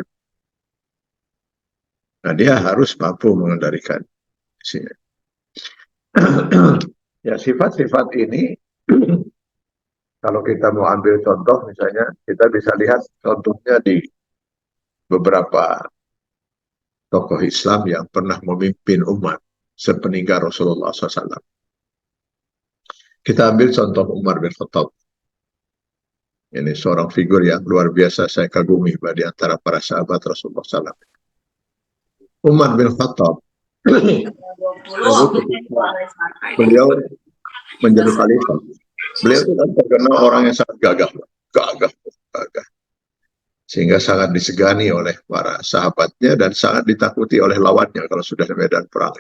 Nah dia harus mampu mengendalikan emosinya. Ya sifat-sifat ini kalau kita mau ambil contoh misalnya kita bisa lihat contohnya di beberapa tokoh Islam yang pernah memimpin umat sepeninggal Rasulullah SAW. Kita ambil contoh Umar bin Khattab. Ini seorang figur yang luar biasa saya kagumi di antara para sahabat Rasulullah SAW. Umar bin Khattab beliau menjadi khalifah. Beliau itu kan terkenal orang yang sangat gagah. Sehingga sangat disegani oleh para sahabatnya dan sangat ditakuti oleh lawannya kalau sudah di medan perang.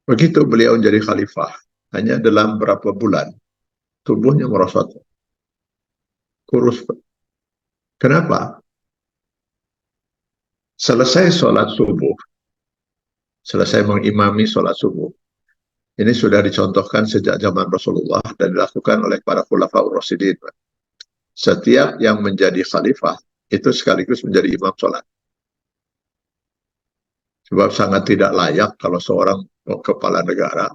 Begitu beliau menjadi khalifah, hanya dalam beberapa bulan, tubuhnya merosot. Kurus. Kenapa? Selesai sholat subuh, selesai mengimami sholat subuh. Ini sudah dicontohkan sejak zaman Rasulullah dan dilakukan oleh para khulafaur rasyidin. Setiap yang menjadi khalifah itu sekaligus menjadi imam sholat. Sebab sangat tidak layak kalau seorang kepala negara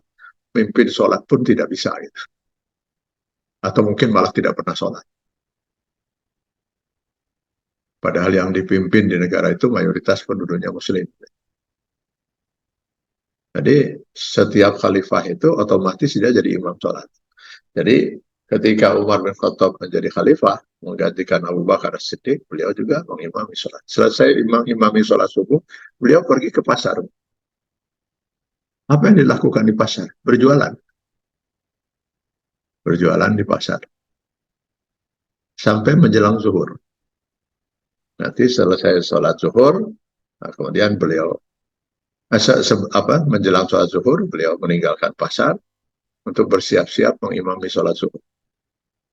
mimpin sholat pun tidak bisa. Gitu. Atau mungkin malah tidak pernah sholat. Padahal yang dipimpin di negara itu mayoritas penduduknya muslim. Jadi setiap khalifah itu otomatis dia jadi imam sholat. Jadi ketika Umar bin Khattab menjadi khalifah, menggantikan Abu Bakar As-Siddiq, beliau juga mengimami sholat. Selesai imami sholat subuh, beliau pergi ke pasar. Apa yang dilakukan di pasar? Berjualan. Berjualan di pasar. Sampai menjelang zuhur. Nanti selesai sholat zuhur, nah kemudian beliau menjelang sholat zuhur, beliau meninggalkan pasar untuk bersiap-siap mengimami sholat zuhur.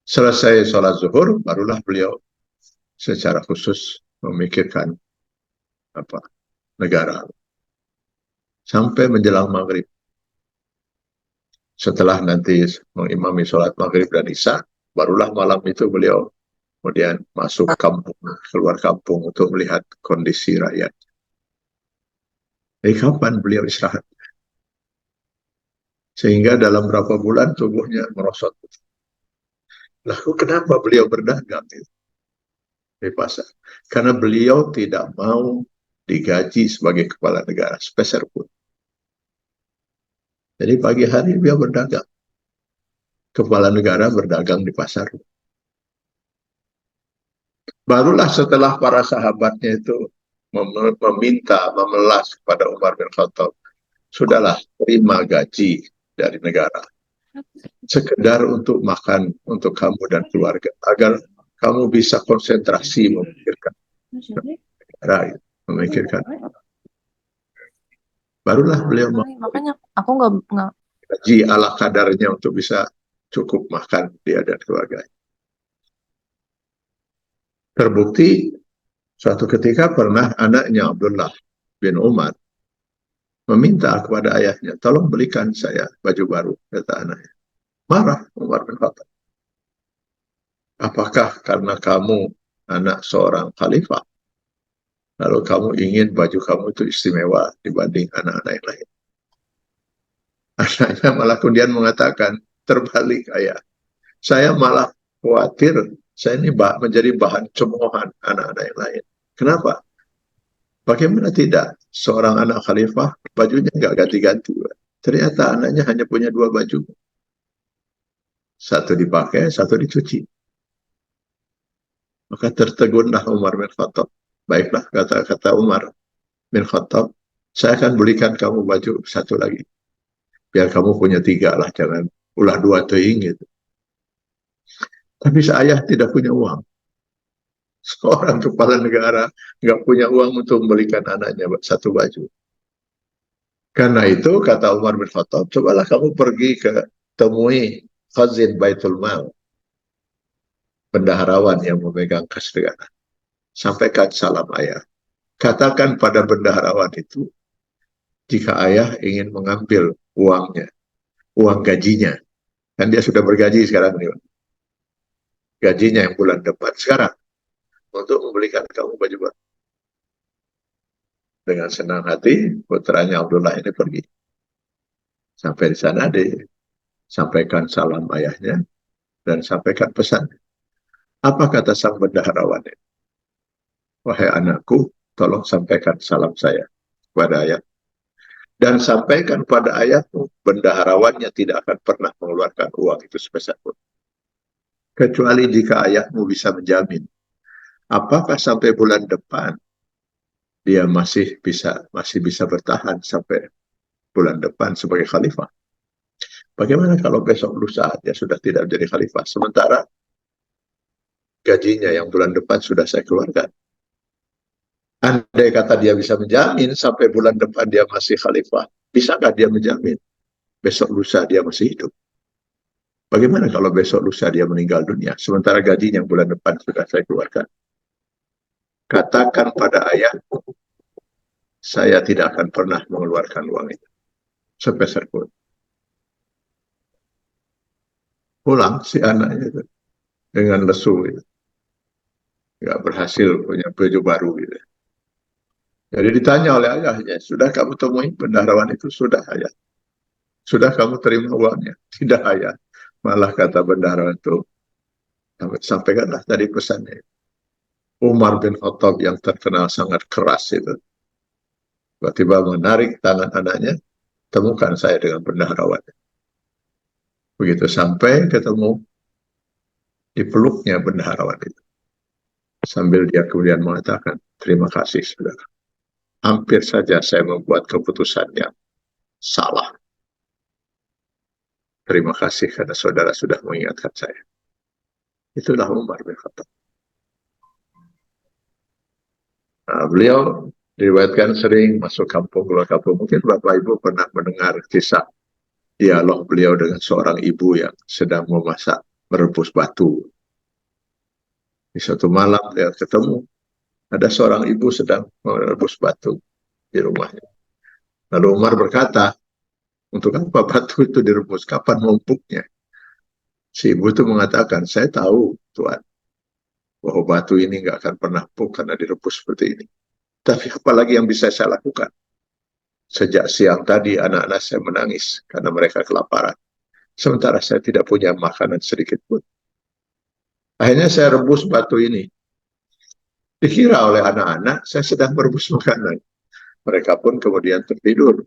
Selesai sholat zuhur, barulah beliau secara khusus memikirkan negara. Sampai menjelang maghrib. Setelah nanti mengimami sholat maghrib dan isya, barulah malam itu beliau kemudian masuk kampung, keluar kampung untuk melihat kondisi rakyat. Jadi kapan beliau istirahat? Sehingga dalam berapa bulan tubuhnya merosot. Lalu kenapa beliau berdagang di pasar? Karena beliau tidak mau digaji sebagai kepala negara, sepeser pun. Jadi pagi hari beliau berdagang. Kepala negara berdagang di pasar. Barulah setelah para sahabatnya itu memelas kepada Umar bin Khattab, sudahlah terima gaji dari negara, sekedar untuk makan untuk kamu dan keluarga, agar kamu bisa konsentrasi memikirkan negara, memikirkan. Barulah beliau makanya aku nggak gaji ala kadarnya untuk bisa cukup makan dia dan keluarganya. Terbukti suatu ketika pernah anaknya Abdullah bin Umar meminta kepada ayahnya, tolong belikan saya baju baru, kata anaknya. Marah Umar bin Khattab. Apakah karena kamu anak seorang khalifah, lalu kamu ingin baju kamu itu istimewa dibanding anak-anak yang lain? Anaknya malah kemudian mengatakan, terbalik ayah. Saya malah khawatir saya ini menjadi bahan cemoohan anak-anak yang lain. Kenapa? Bagaimana tidak? Seorang anak khalifah, bajunya nggak ganti-ganti. Ternyata anaknya hanya punya 2 baju. Satu dipakai, satu dicuci. Maka tertegunlah Umar bin Khattab. Baiklah, kata Umar bin Khattab, saya akan belikan kamu baju satu lagi. Biar kamu punya 3 lah, jangan ulah 2 teing gitu. Tapi ayah tidak punya uang. Seorang kepala negara nggak punya uang untuk membelikan anaknya satu baju. Karena itu, kata Umar bin Khattab, cobalah kamu pergi ke temui Khazin Baitul Mal, bendaharawan yang memegang kas negara. Sampaikan salam ayah. Katakan pada bendaharawan itu, jika ayah ingin mengambil uangnya, uang gajinya, kan dia sudah bergaji sekarang nih, gajinya yang bulan depan sekarang, untuk membelikan kamu baju baru. Dengan senang hati, putranya Abdullah ini pergi. Sampai di sana, disampaikan salam ayahnya, dan sampaikan pesan. Apa kata sang bendaharawan ini? Wahai anakku, tolong sampaikan salam saya kepada ayah. Dan sampaikan pada ayahmu, bendaharawannya tidak akan pernah mengeluarkan uang itu sepeser pun. Kecuali jika ayahmu bisa menjamin, apakah sampai bulan depan dia masih bisa bertahan sampai bulan depan sebagai khalifah. Bagaimana kalau besok lusa dia sudah tidak menjadi khalifah, sementara gajinya yang bulan depan sudah saya keluarkan. Andai kata dia bisa menjamin sampai bulan depan dia masih khalifah, bisakah dia menjamin besok lusa dia masih hidup? Bagaimana kalau besok lusa dia meninggal dunia, sementara gajinya yang bulan depan sudah saya keluarkan? Katakan pada ayahku, saya tidak akan pernah mengeluarkan uang itu sepeser pun. Pulang si anaknya itu dengan lesu gitu. Nggak berhasil punya baju baru gitu. Jadi ditanya oleh ayahnya, sudah kamu temui bendaharawan itu? Sudah, ayah. Sudah kamu terima uangnya? Tidak, ayah. Malah kata bendaharawan itu, sampaikanlah tadi pesannya. Umar bin Khattab yang terkenal sangat keras itu, tiba-tiba menarik tangan anaknya, temukan saya dengan bendaharawan. Begitu sampai ketemu, dipeluknya bendaharawan itu. Sambil dia kemudian mengatakan, terima kasih saudara. Hampir saja saya membuat keputusan yang salah. Terima kasih karena saudara sudah mengingatkan saya. Itulah Umar bin Khattab. Nah, beliau diriwayatkan sering masuk kampung, keluar kampung. Mungkin Bapak Ibu pernah mendengar kisah dialog beliau dengan seorang ibu yang sedang memasak, merebus batu. Di suatu malam dia ketemu, ada seorang ibu sedang merebus batu di rumahnya. Lalu Umar berkata, untuk apa batu itu direbus? Kapan mumpuknya? Si ibu itu mengatakan, saya tahu Tuhan, bahwa batu ini nggak akan pernah empuk karena direbus seperti ini. Tapi apalagi yang bisa saya lakukan? Sejak siang tadi anak-anak saya menangis karena mereka kelaparan. Sementara saya tidak punya makanan sedikit pun. Akhirnya saya rebus batu ini. Dikira oleh anak-anak saya sedang merebus makanan. Mereka pun kemudian tertidur.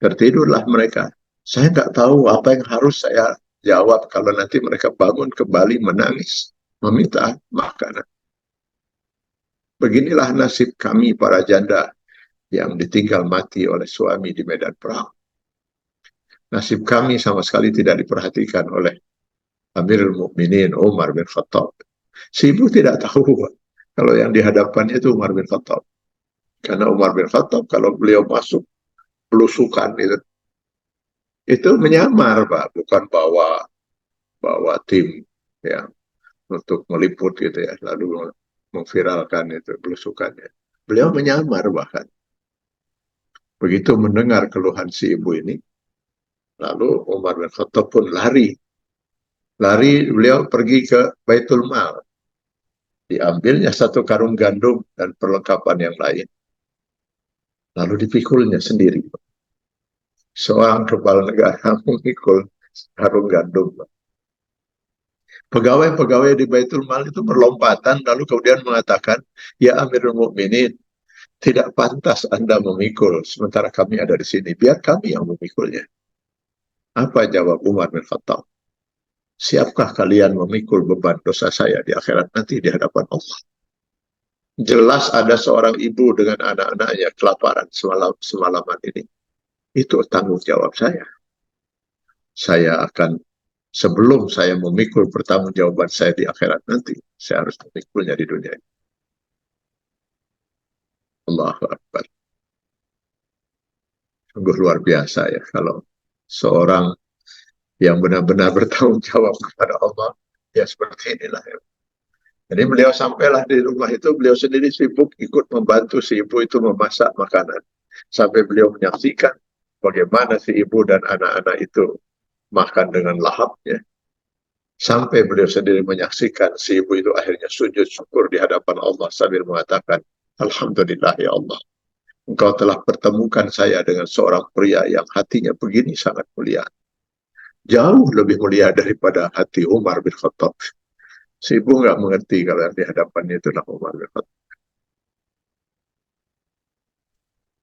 Tertidurlah mereka. Saya nggak tahu apa yang harus saya jawab kalau nanti mereka bangun kembali menangis, meminta makanan. Beginilah nasib kami para janda yang ditinggal mati oleh suami di medan perang. Nasib kami sama sekali tidak diperhatikan oleh Amirul Mukminin Umar bin Khattab. Si ibu tidak tahu kalau yang dihadapkan itu Umar bin Khattab. Karena Umar bin Khattab kalau beliau masuk belusukan itu menyamar, Pak, bukan bawa tim yang untuk meliput gitu ya, lalu memviralkan itu belusukannya. Beliau menyamar bahkan. Begitu mendengar keluhan si ibu ini, lalu Umar bin Khattab pun lari. Beliau pergi ke Baitul Mal. Diambilnya satu karung gandum dan perlengkapan yang lain. Lalu dipikulnya sendiri. Seorang kepala negara memikul karung gandum. Pegawai-pegawai di Baitul Mal itu berlompatan lalu kemudian mengatakan, ya Amirul Mukminin, tidak pantas Anda memikul sementara kami ada di sini. Biar kami yang memikulnya. Apa jawab Umar bin Khattab? Siapkah kalian memikul beban dosa saya di akhirat nanti di hadapan Allah? Jelas ada seorang ibu dengan anak-anaknya kelaparan semalaman ini. Itu tanggung jawab saya. Saya akan, sebelum saya memikul pertanggungjawaban saya di akhirat nanti, saya harus memikulnya di dunia ini. Allahu Akbar. Sungguh luar biasa ya kalau seorang yang benar-benar bertanggung jawab kepada Allah, ya seperti inilah ya. Jadi beliau sampailah di rumah itu, beliau sendiri sibuk ikut membantu si ibu itu memasak makanan. Sampai beliau menyaksikan bagaimana si ibu dan anak-anak itu makan dengan lahapnya. Sampai beliau sendiri menyaksikan si ibu itu akhirnya sujud syukur di hadapan Allah sambil mengatakan, Alhamdulillah ya Allah, Engkau telah pertemukan saya dengan seorang pria yang hatinya begini sangat mulia. Jauh lebih mulia daripada hati Umar bin Khattab. Si ibu nggak mengerti kalau yang di hadapannya itulah Umar bin Khattab.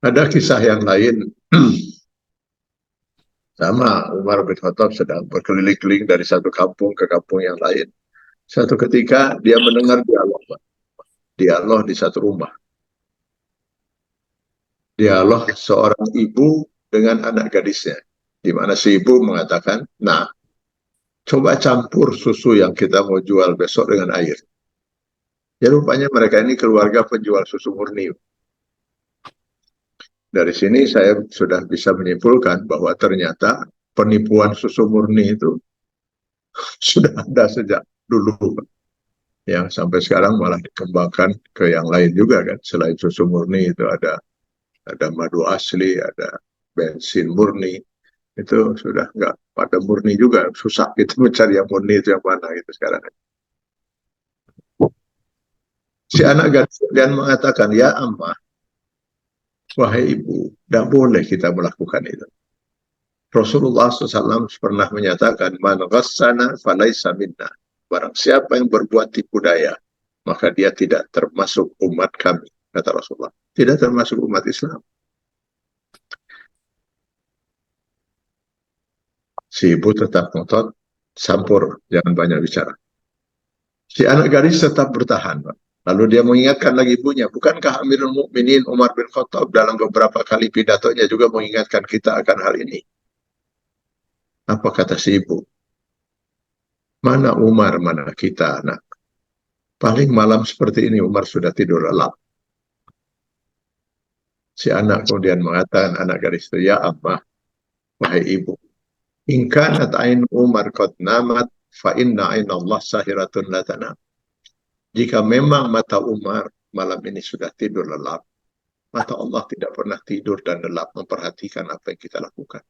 Ada kisah yang lain. Sama, Umar bin Khattab sedang berkeliling-keliling dari satu kampung ke kampung yang lain. Suatu ketika dia mendengar dialog di satu rumah. Dialog seorang ibu dengan anak gadisnya. Di mana si ibu mengatakan, nah, coba campur susu yang kita mau jual besok dengan air. Ya rupanya mereka ini keluarga penjual susu murni. Dari sini saya sudah bisa menyimpulkan bahwa ternyata penipuan susu murni itu sudah ada sejak dulu. yang sampai sekarang malah dikembangkan ke yang lain juga kan. Selain susu murni itu ada madu asli, ada bensin murni, itu sudah nggak pada murni juga, susah gitu mencari yang murni itu yang mana gitu sekarang. Si anak gadis dan mengatakan, ya ammah, wahai ibu, tidak boleh kita melakukan itu. Rasulullah SAW pernah menyatakan, man ghassana falaysa minna. Barang siapa yang berbuat tipu daya, maka dia tidak termasuk umat kami, kata Rasulullah. Tidak termasuk umat Islam. Si ibu tetap ngotot, sampur, jangan banyak bicara. Si anak gadis tetap bertahan. Lalu dia mengingatkan lagi ibunya, bukankah Amirul Mukminin Umar bin Khattab dalam beberapa kali pidatonya juga mengingatkan kita akan hal ini? Apa kata si ibu? Mana Umar, mana kita, anak? Paling malam seperti ini Umar sudah tidur lelap. Si anak kemudian mengatakan, anak gadis itu, ya ammah, wahai ibu, in kanat ain Umar qad namat, fa inna ain Allah sahiratun la tanam. Jika memang mata Umar malam ini sudah tidur lelap, mata Allah tidak pernah tidur dan lelap memperhatikan apa yang kita lakukan.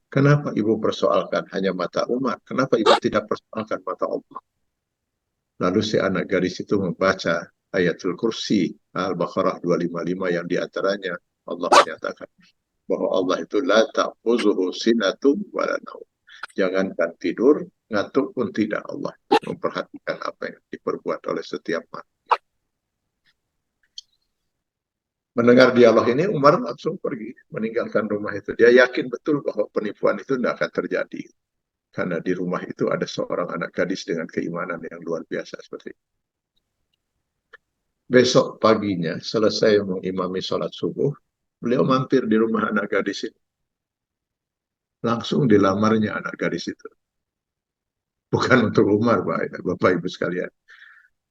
Kenapa ibu persoalkan hanya mata Umar? Kenapa ibu tidak persoalkan mata Allah? Lalu si anak gadis itu membaca ayatul kursi Al-Baqarah 255 yang diantaranya Allah menyatakan bahwa Allah itu la ta'khuzuhu sinatun wa la naum. Jangankan tidur, ngantuk pun tidak. Allah memperhatikan apa yang diperbuat oleh setiap manusia. Mendengar dialog ini, Umar langsung pergi meninggalkan rumah itu. Dia yakin betul bahwa penipuan itu tidak akan terjadi. Karena di rumah itu ada seorang anak gadis dengan keimanan yang luar biasa seperti itu. Besok paginya, selesai mengimami sholat subuh, beliau mampir di rumah anak gadis itu. Langsung dilamarnya anak gadis itu. Bukan untuk Umar, Bapak Ibu sekalian.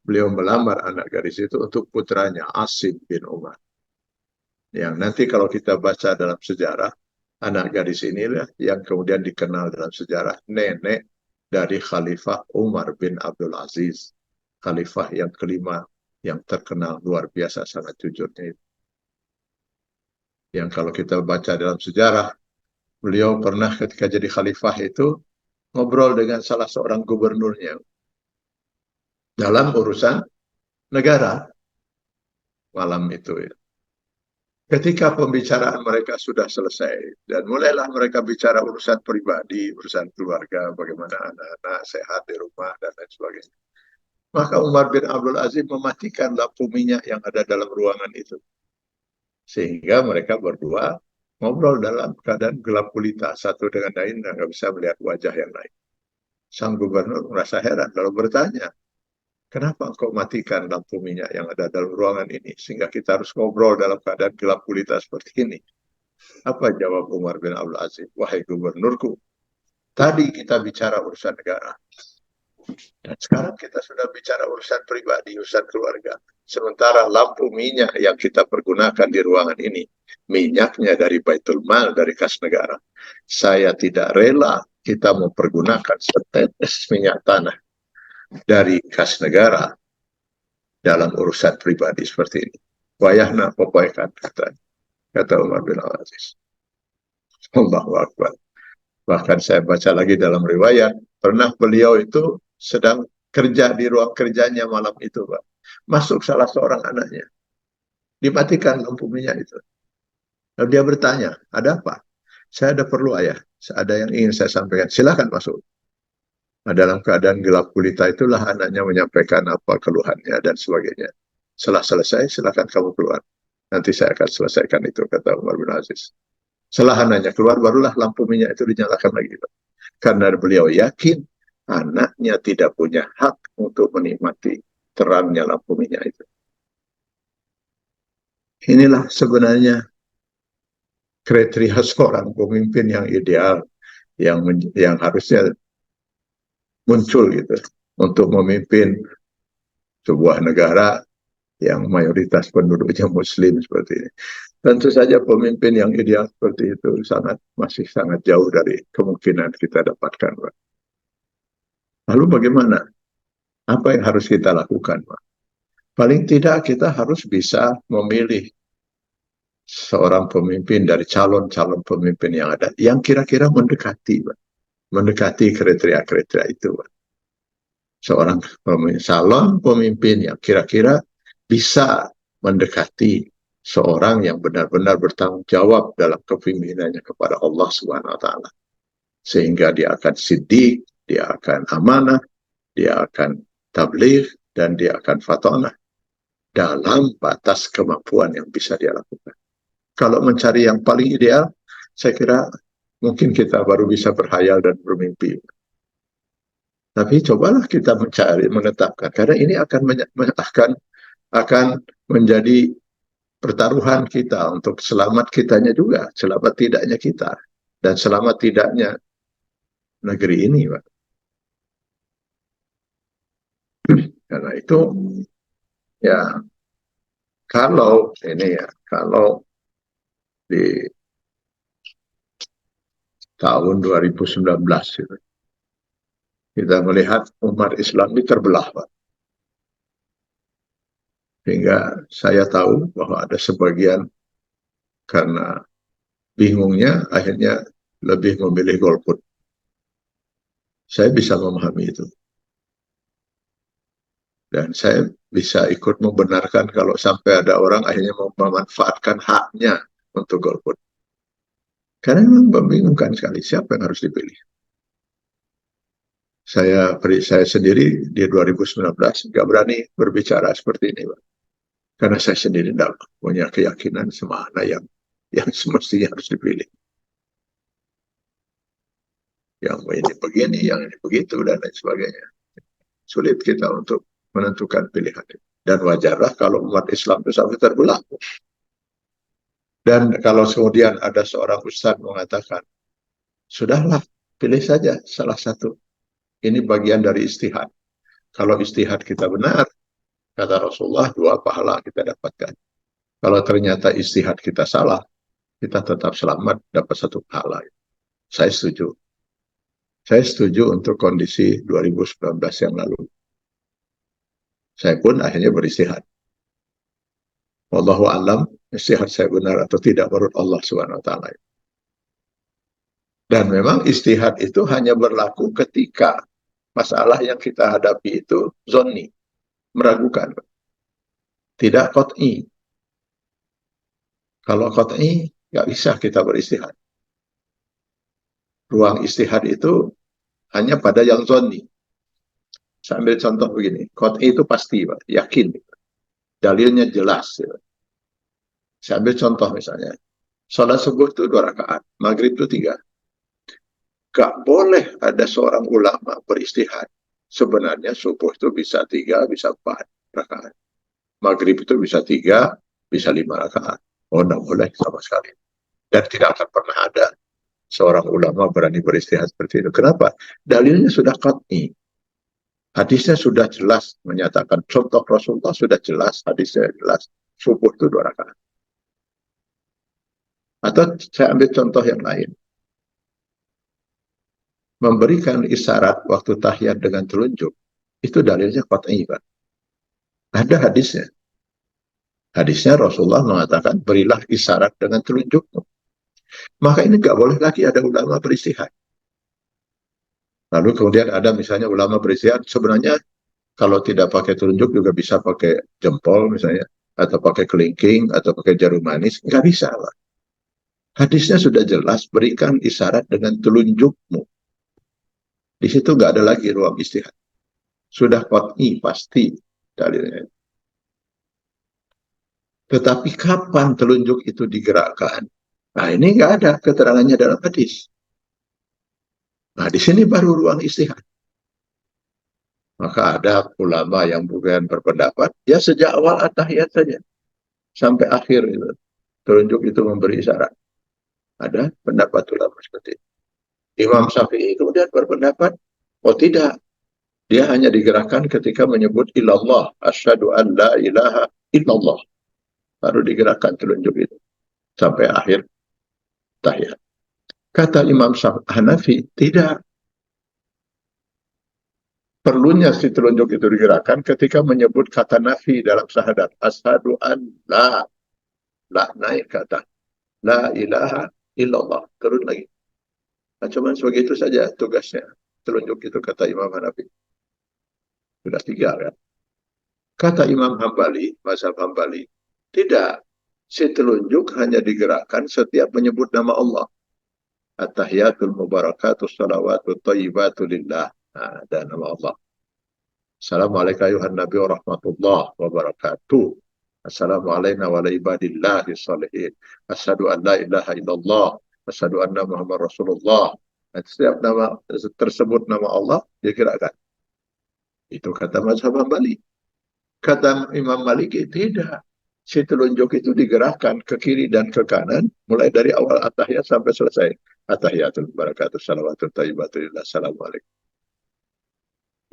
Beliau melamar anak gadis itu untuk putranya, Asim bin Umar. Yang nanti kalau kita baca dalam sejarah, anak gadis inilah yang kemudian dikenal dalam sejarah nenek dari Khalifah Umar bin Abdul Aziz. Khalifah yang kelima yang terkenal luar biasa sangat jujurnya itu. Yang kalau kita baca dalam sejarah, beliau pernah ketika jadi khalifah itu ngobrol dengan salah seorang gubernurnya dalam urusan negara malam itu ya. Ketika pembicaraan mereka sudah selesai dan mulailah mereka bicara urusan pribadi, urusan keluarga, bagaimana anak-anak sehat di rumah dan lain sebagainya. Maka Umar bin Abdul Aziz mematikan lampu minyak yang ada dalam ruangan itu. Sehingga mereka berdua ngobrol dalam keadaan gelap gulita satu dengan lain dan nggak bisa melihat wajah yang lain. Sang gubernur merasa heran lalu bertanya, kenapa engkau matikan lampu minyak yang ada dalam ruangan ini sehingga kita harus ngobrol dalam keadaan gelap gulita seperti ini? Apa jawab Umar bin Abdul Aziz? Wahai gubernurku, tadi kita bicara urusan negara. Dan sekarang kita sudah bicara urusan pribadi, urusan keluarga. Sementara lampu minyak yang kita pergunakan di ruangan ini, minyaknya dari Baitul Mal, dari kas negara. Saya tidak rela kita mempergunakan setetes minyak tanah dari kas negara dalam urusan pribadi seperti ini. Wayahna popaikan, kata Umar bin Aziz. Allahu Akbar. Bahkan saya baca lagi dalam riwayat, pernah beliau itu sedang kerja di ruang kerjanya malam itu, Pak. Masuk salah seorang anaknya. Dimatikan lampu minyak itu. Lalu dia bertanya, ada apa? Saya ada perlu ayah. Ada yang ingin saya sampaikan. Silakan masuk. Nah, dalam keadaan gelap gulita itulah anaknya menyampaikan apa keluhannya dan sebagainya. Setelah selesai, silakan kamu keluar. Nanti saya akan selesaikan itu, kata Umar bin Aziz. Setelah anaknya keluar, barulah lampu minyak itu dinyalakan lagi, Pak. Karena beliau yakin anaknya tidak punya hak untuk menikmati terangnya lampu minyak itu. Inilah sebenarnya kriteria seorang pemimpin yang ideal, yang harusnya muncul gitu untuk memimpin sebuah negara yang mayoritas penduduknya Muslim seperti ini. Tentu saja pemimpin yang ideal seperti itu masih sangat jauh dari kemungkinan kita dapatkan, Pak. Lalu bagaimana? Apa yang harus kita lakukan, Pak? Paling tidak kita harus bisa memilih seorang pemimpin dari calon-calon pemimpin yang ada, yang kira-kira mendekati, Pak. Mendekati kriteria-kriteria itu, Pak. Seorang calon pemimpin yang kira-kira bisa mendekati seorang yang benar-benar bertanggung jawab dalam kepemimpinannya kepada Allah Subhanahu wa taala. Sehingga dia akan siddiq, dia akan amanah, dia akan tabligh, dan dia akan fatonah dalam batas kemampuan yang bisa dia lakukan. Kalau mencari yang paling ideal, saya kira mungkin kita baru bisa berhayal dan bermimpi. Tapi cobalah kita mencari, menetapkan, karena ini akan menjadi pertaruhan kita untuk selamat kitanya juga, selamat tidaknya kita, dan selamat tidaknya negeri ini, Pak. Karena itu, ya, kalau di tahun 2019 itu, kita melihat umat Islam ini terbelah, Pak. Sehingga saya tahu bahwa ada sebagian karena bingungnya akhirnya lebih memilih golput. Saya bisa memahami itu. Dan saya bisa ikut membenarkan kalau sampai ada orang akhirnya memanfaatkan haknya untuk golput. Karena memang membingungkan sekali siapa yang harus dipilih. Saya sendiri di 2019 nggak berani berbicara seperti ini, Pak. Karena saya sendiri tidak punya keyakinan semana yang semestinya harus dipilih. Yang ini begini, yang ini begitu, dan lain sebagainya. Sulit kita untuk menentukan pilihan. Dan wajarlah kalau umat Islam itu sampai terbelah. Dan kalau kemudian ada seorang ustaz mengatakan, sudahlah, pilih saja salah satu. Ini bagian dari istihad. Kalau istihad kita benar, kata Rasulullah, 2 pahala kita dapatkan. Kalau ternyata istihad kita salah, kita tetap selamat, dapat 1 pahala. Saya setuju. Saya setuju untuk kondisi 2019 yang lalu. Saya pun akhirnya beristihad. Wallahu a'lam, istihad saya benar atau tidak menurut Allah Subhanahu wa taala. Dan memang istihad itu hanya berlaku ketika masalah yang kita hadapi itu zonni, meragukan. Tidak qat'i. Kalau qat'i, nggak bisa kita beristihad. Ruang istihad itu hanya pada yang zonni. Saya ambil contoh begini, qat'i itu pasti, Pak, yakin. Dalilnya jelas. Saya ambil contoh misalnya, sholat subuh itu 2 rakaat, maghrib itu 3. Gak boleh ada seorang ulama beristihad. Sebenarnya subuh itu bisa 3, bisa 4 rakaat. Maghrib itu bisa 3, bisa 5 rakaat. Oh, tidak boleh sama sekali. Dan tidak akan pernah ada seorang ulama berani beristihad seperti itu. Kenapa? Dalilnya sudah qat'i. Hadisnya sudah jelas menyatakan. Contoh Rasulullah sudah jelas, hadisnya jelas. Subuh itu 2 rakaat. Atau saya ambil contoh yang lain. Memberikan isyarat waktu tahiyat dengan telunjuk, itu dalilnya qat'i, Pak. Ada hadisnya. Hadisnya Rasulullah mengatakan, berilah isyarat dengan telunjukmu. Maka ini nggak boleh lagi ada ulama beristihad. Lalu kemudian ada misalnya ulama beristihad, sebenarnya kalau tidak pakai telunjuk juga bisa pakai jempol misalnya, atau pakai kelingking, atau pakai jarum manis. Nggak bisa, Pak. Hadisnya sudah jelas, berikan isyarat dengan telunjukmu. Di situ nggak ada lagi ruang istihad. Sudah qat'i, pasti dalilnya. Tetapi kapan telunjuk itu digerakkan? Nah, ini nggak ada keterangannya dalam hadis. Nah, di sini baru ruang istihad. Maka ada ulama yang bukan berpendapat, ya sejak awal at-tahiyat saja. Sampai akhir itu. Telunjuk itu memberi isyarat. Ada pendapat ulama seperti itu. Imam Syafi'i kemudian berpendapat, oh tidak, dia hanya digerakkan ketika menyebut ilallah, asyhadu an la ilaha illallah. Baru digerakkan telunjuk itu. Sampai akhir tahiyat. Kata Imam Hanafi, tidak. perlunya si telunjuk itu digerakkan ketika menyebut kata nafi dalam syahadat. Asyhadu an la naik kata. La ilaha illallah. Turun lagi. Nah, cuma sebagai itu saja tugasnya. Telunjuk itu kata Imam Hanafi. Sudah 3 kan. Kata Imam Hambali, mazhab Hambali, tidak. Si telunjuk hanya digerakkan setiap menyebut nama Allah. At-tahiyatul mubarakatus salawatut thayyibatu lillah. Nah, ada nama Allah. Assalamualaikum ayuhan nabi wa rahmatullah wa barakatuh. Assalamualaikum wa ala ibadillahi salihin. Asyhadu an la ilaha illallah. Asyhadu anna Muhammad Rasulullah. Setiap nama tersebut nama Allah digerakkan. Itu kata mazhab Hambali. Kata Imam Maliki tidak. Si telunjuk itu digerakkan ke kiri dan ke kanan mulai dari awal at-tahiyat sampai selesai. At-tahiyatul barakatuh salawatul thayyibatu lillah. Assalamualaikum.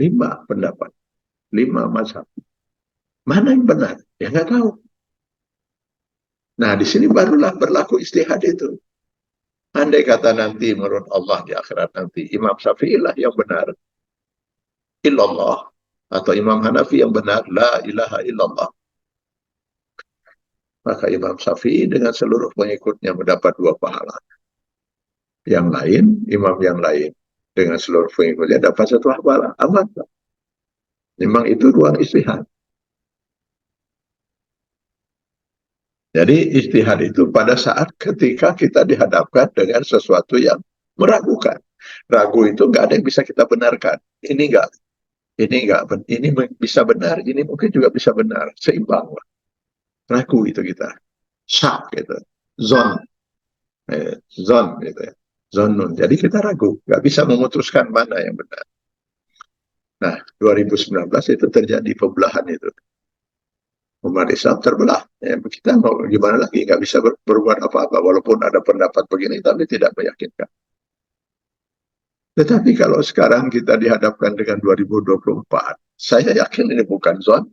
5 pendapat. 5 mazhab. Mana yang benar? Ya nggak tahu. Nah, di sini barulah berlaku istihad itu. Andai kata nanti menurut Allah di akhirat nanti, Imam Syafi'i lah yang benar. Illallah. Atau Imam Hanafi yang benar. La ilaha illallah. Maka Imam Syafi'i dengan seluruh pengikutnya mendapat 2 pahala. Yang lain, imam yang lain, dengan seluruh pengikutnya dapat 1 pahala. Aman. Memang itu ruang istihad. Jadi istihad itu pada saat ketika kita dihadapkan dengan sesuatu yang meragukan. Ragu itu nggak ada yang bisa kita benarkan. Ini bisa benar, ini mungkin juga bisa benar. Seimbang. Ragu itu kita. Syak gitu. Zon gitu ya. Zonun. Jadi kita ragu. Nggak bisa memutuskan mana yang benar. Nah, 2019 itu terjadi pembelahan itu. Umat Islam terbelah. Ya, kita mau gimana lagi, nggak bisa berbuat apa-apa. Walaupun ada pendapat begini, tapi tidak meyakinkan. Tetapi kalau sekarang kita dihadapkan dengan 2024, saya yakin ini bukan zon.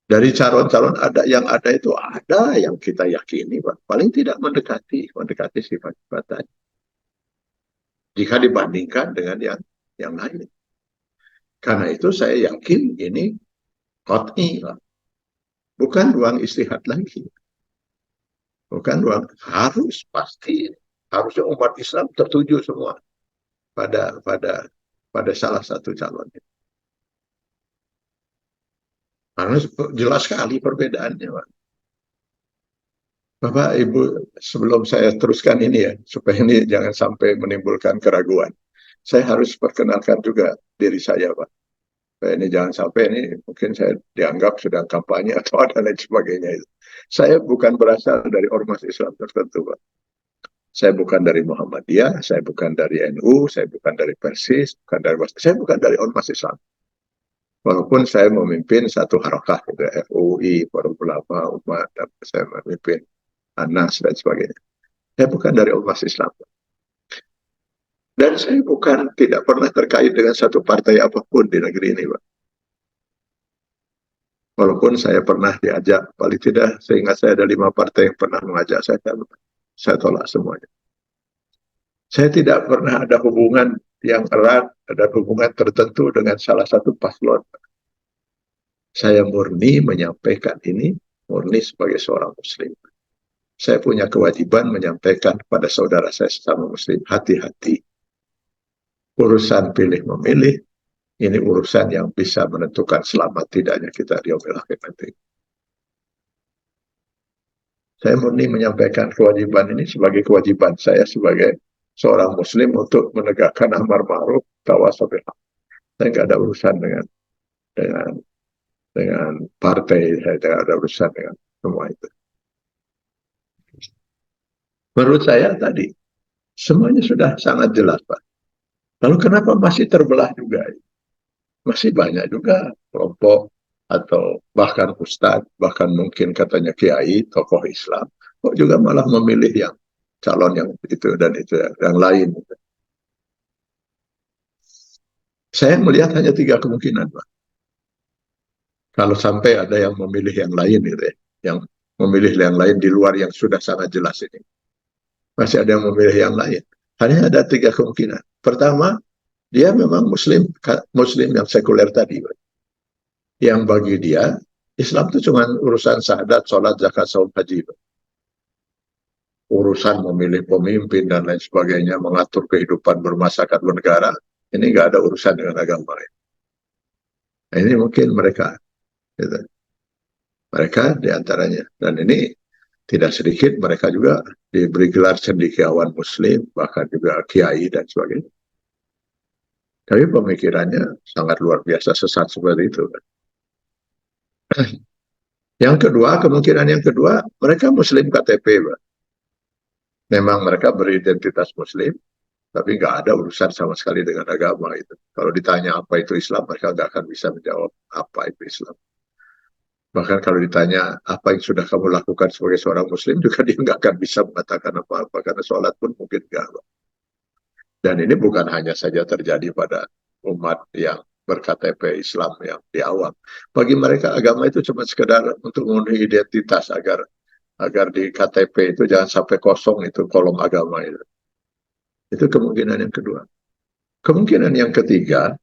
Dari calon-calon yang ada itu ada yang kita yakini, Pak. Paling tidak mendekati sifat-sifatnya. Jika dibandingkan dengan yang lain. Karena itu saya yakin ini qat'i, bukan ruang istihad lagi. Bukan ruang, harus pasti. Harusnya umat Islam tertuju semua pada salah satu calonnya. Karena jelas sekali perbedaannya, Pak. Bapak, Ibu, sebelum saya teruskan ini ya, supaya ini jangan sampai menimbulkan keraguan. Saya harus perkenalkan juga diri saya, Pak. Supaya ini jangan sampai ini mungkin saya dianggap sedang kampanye atau ada lain sebagainya itu. Saya bukan berasal dari ormas Islam tertentu, Pak. Saya bukan dari Muhammadiyah, saya bukan dari NU, saya bukan dari Persis, saya bukan dari ormas Islam. Walaupun saya memimpin satu harakah, gitu, FUI, Forum Ulama, Umat, dan saya memimpin Anas, dan sebagainya. Saya bukan dari ormas Islam. Dan saya tidak pernah terkait dengan satu partai apapun di negeri ini, Pak. Walaupun saya pernah diajak, paling tidak seingat saya ada 5 partai yang pernah mengajak saya tolak semuanya. Saya tidak pernah ada hubungan yang erat, ada hubungan tertentu dengan salah satu paslon. Saya murni menyampaikan ini, murni sebagai seorang Muslim. Saya punya kewajiban menyampaikan kepada saudara saya sesama Muslim, hati-hati. Urusan pilih memilih, ini urusan yang bisa menentukan selamat tidaknya kita di yaumil akhir nanti. Saya murni menyampaikan kewajiban ini sebagai kewajiban saya sebagai seorang Muslim untuk menegakkan amar ma'ruf tawasau bil haq. Saya nggak ada urusan dengan partai, saya tidak ada urusan dengan semua itu. Menurut saya tadi semuanya sudah sangat jelas, Pak. Lalu kenapa masih terbelah juga? Masih banyak juga kelompok atau bahkan ustadz, bahkan mungkin katanya kiai, tokoh Islam, kok juga malah memilih yang calon yang itu dan itu yang lain. Saya melihat hanya 3 kemungkinan, Pak. Kalau sampai ada yang memilih yang lain, gitu ya, yang memilih yang lain di luar yang sudah sangat jelas ini, masih ada yang memilih yang lain. Hanya ada 3 kemungkinan. Pertama, Dia memang Muslim, Muslim yang sekuler tadi. Yang bagi dia, Islam itu cuma urusan syahadat, sholat, zakat, saum, haji. Urusan memilih pemimpin dan lain sebagainya, mengatur kehidupan bermasyarakat bernegara, ini nggak ada urusan dengan agama. Nah, ini mungkin mereka, gitu. Mereka diantaranya. Dan ini tidak sedikit mereka juga diberi gelar cendekiawan Muslim, bahkan juga kiai dan sebagainya. Tapi pemikirannya sangat luar biasa sesat seperti itu. Yang kedua, kemungkinan yang kedua, mereka Muslim KTP, Pak. Memang mereka beridentitas Muslim, tapi nggak ada urusan sama sekali dengan agama itu. Kalau ditanya apa itu Islam, mereka nggak akan bisa menjawab apa itu Islam. Bahkan kalau ditanya apa yang sudah kamu lakukan sebagai seorang Muslim, juga dia nggak akan bisa mengatakan apa-apa, karena sholat pun mungkin nggak. Dan ini bukan hanya saja terjadi pada umat yang berKTP Islam yang di awam. Bagi mereka agama itu cuma sekedar untuk memenuhi identitas agar di KTP itu jangan sampai kosong itu kolom agama itu. Itu kemungkinan yang kedua. Kemungkinan yang ketiga,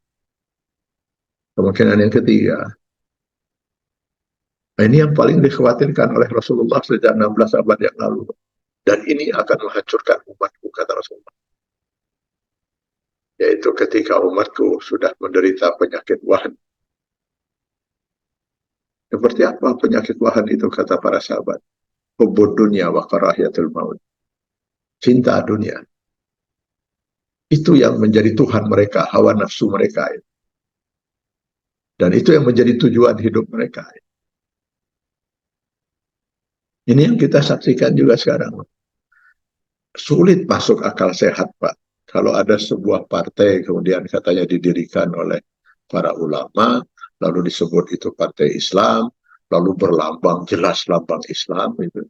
ini yang paling dikhawatirkan oleh Rasulullah sejak 16 abad yang lalu. Dan ini akan menghancurkan umatku, kata Rasulullah. Yaitu ketika umatku sudah menderita penyakit wahan. Seperti apa penyakit wahan itu, kata para sahabat? Hubbud dunya wa karahiyatul maut. Cinta dunia. Itu yang menjadi Tuhan mereka, hawa nafsu mereka. Dan itu yang menjadi tujuan hidup mereka. Ini yang kita saksikan juga sekarang. Sulit masuk akal sehat, Pak. Kalau ada sebuah partai kemudian katanya didirikan oleh para ulama, lalu disebut itu partai Islam, lalu berlambang jelas lambang Islam itu.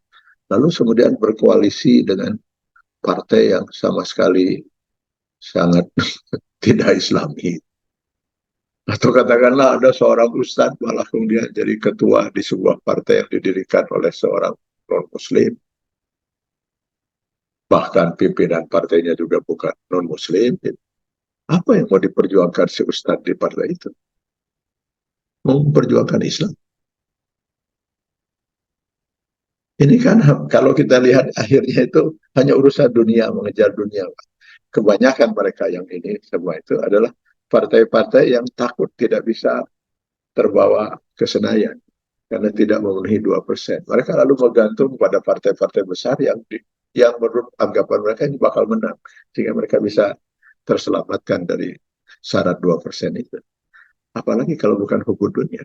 Lalu kemudian berkoalisi dengan partai yang sama sekali sangat tidak Islami. Atau katakanlah ada seorang ustadz malah kemudian jadi ketua di sebuah partai yang didirikan oleh seorang non-muslim. Bahkan pimpinan partainya juga bukan non-muslim. Apa yang mau diperjuangkan si ustadz di partai itu? Mau memperjuangkan Islam. Ini kan kalau kita lihat akhirnya itu hanya urusan dunia, mengejar dunia. Kebanyakan mereka yang ini semua itu adalah partai-partai yang takut tidak bisa terbawa ke Senayan karena tidak memenuhi 2%. Mereka lalu bergantung pada partai-partai besar yang menurut anggapan mereka ini bakal menang, sehingga mereka bisa terselamatkan dari syarat 2% itu. Apalagi kalau bukan hukum dunia.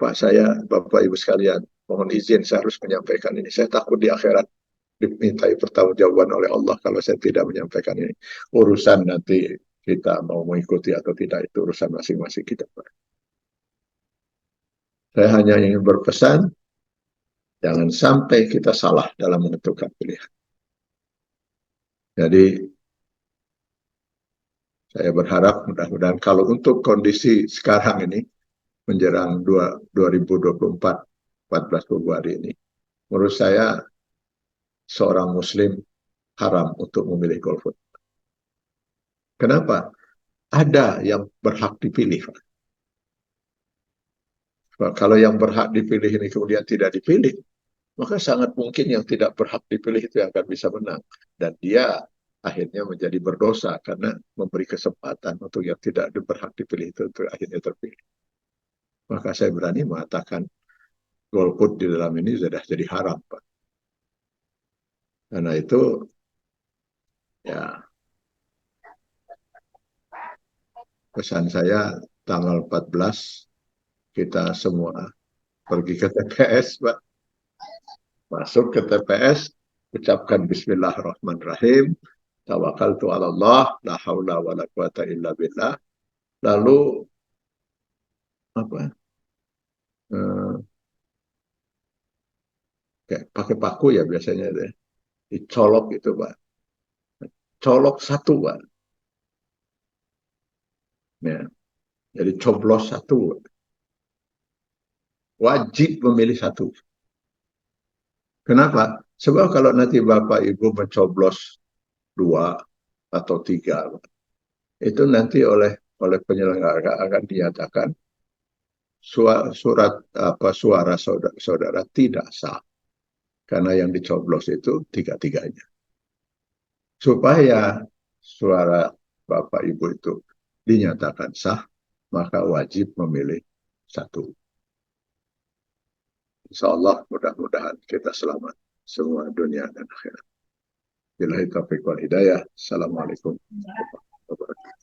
Pak, Bapak Ibu sekalian, mohon izin saya harus menyampaikan ini. Saya takut di akhirat dimintai pertanggungjawaban oleh Allah kalau saya tidak menyampaikan ini. Urusan nanti kita mau mengikuti atau tidak itu urusan masing-masing kita. Saya hanya ingin berpesan, jangan sampai kita salah dalam menentukan pilihan. Jadi, saya berharap mudah-mudahan kalau untuk kondisi sekarang ini, menjelang 2024, 14 Februari ini, menurut saya seorang Muslim haram untuk memilih golput. Kenapa? Ada yang berhak dipilih. Kalau yang berhak dipilih ini kemudian tidak dipilih, maka sangat mungkin yang tidak berhak dipilih itu yang akan bisa menang. Dan dia akhirnya menjadi berdosa karena memberi kesempatan untuk yang tidak berhak dipilih itu untuk akhirnya terpilih. Maka saya berani mengatakan golput di dalam ini sudah jadi haram, Pak. Karena itu, ya, pesan saya tanggal 14 kita semua pergi ke TPS, Pak. Masuk ke TPS, ucapkan Bismillahirrahmanirrahim, tawakkaltu ala Allah, la haula wa la quwata illa billah. Lalu apa? Kayak pakai paku ya biasanya deh. Dicolok itu, Pak. Colok satu, Pak. Ya. Jadi coblos satu. Wajib memilih satu. Kenapa? Sebab kalau nanti Bapak Ibu mencoblos dua, atau 3, itu nanti oleh penyelenggara akan dinyatakan suara saudara tidak sah karena yang dicoblos itu 3-3-nya. Supaya suara Bapak Ibu itu dinyatakan sah, maka wajib memilih 1. Insya Allah mudah-mudahan kita selamat semua dunia dan akhirat. Billahi taufiq wal hidayah. Assalamualaikum warahmatullahi wabarakatuh.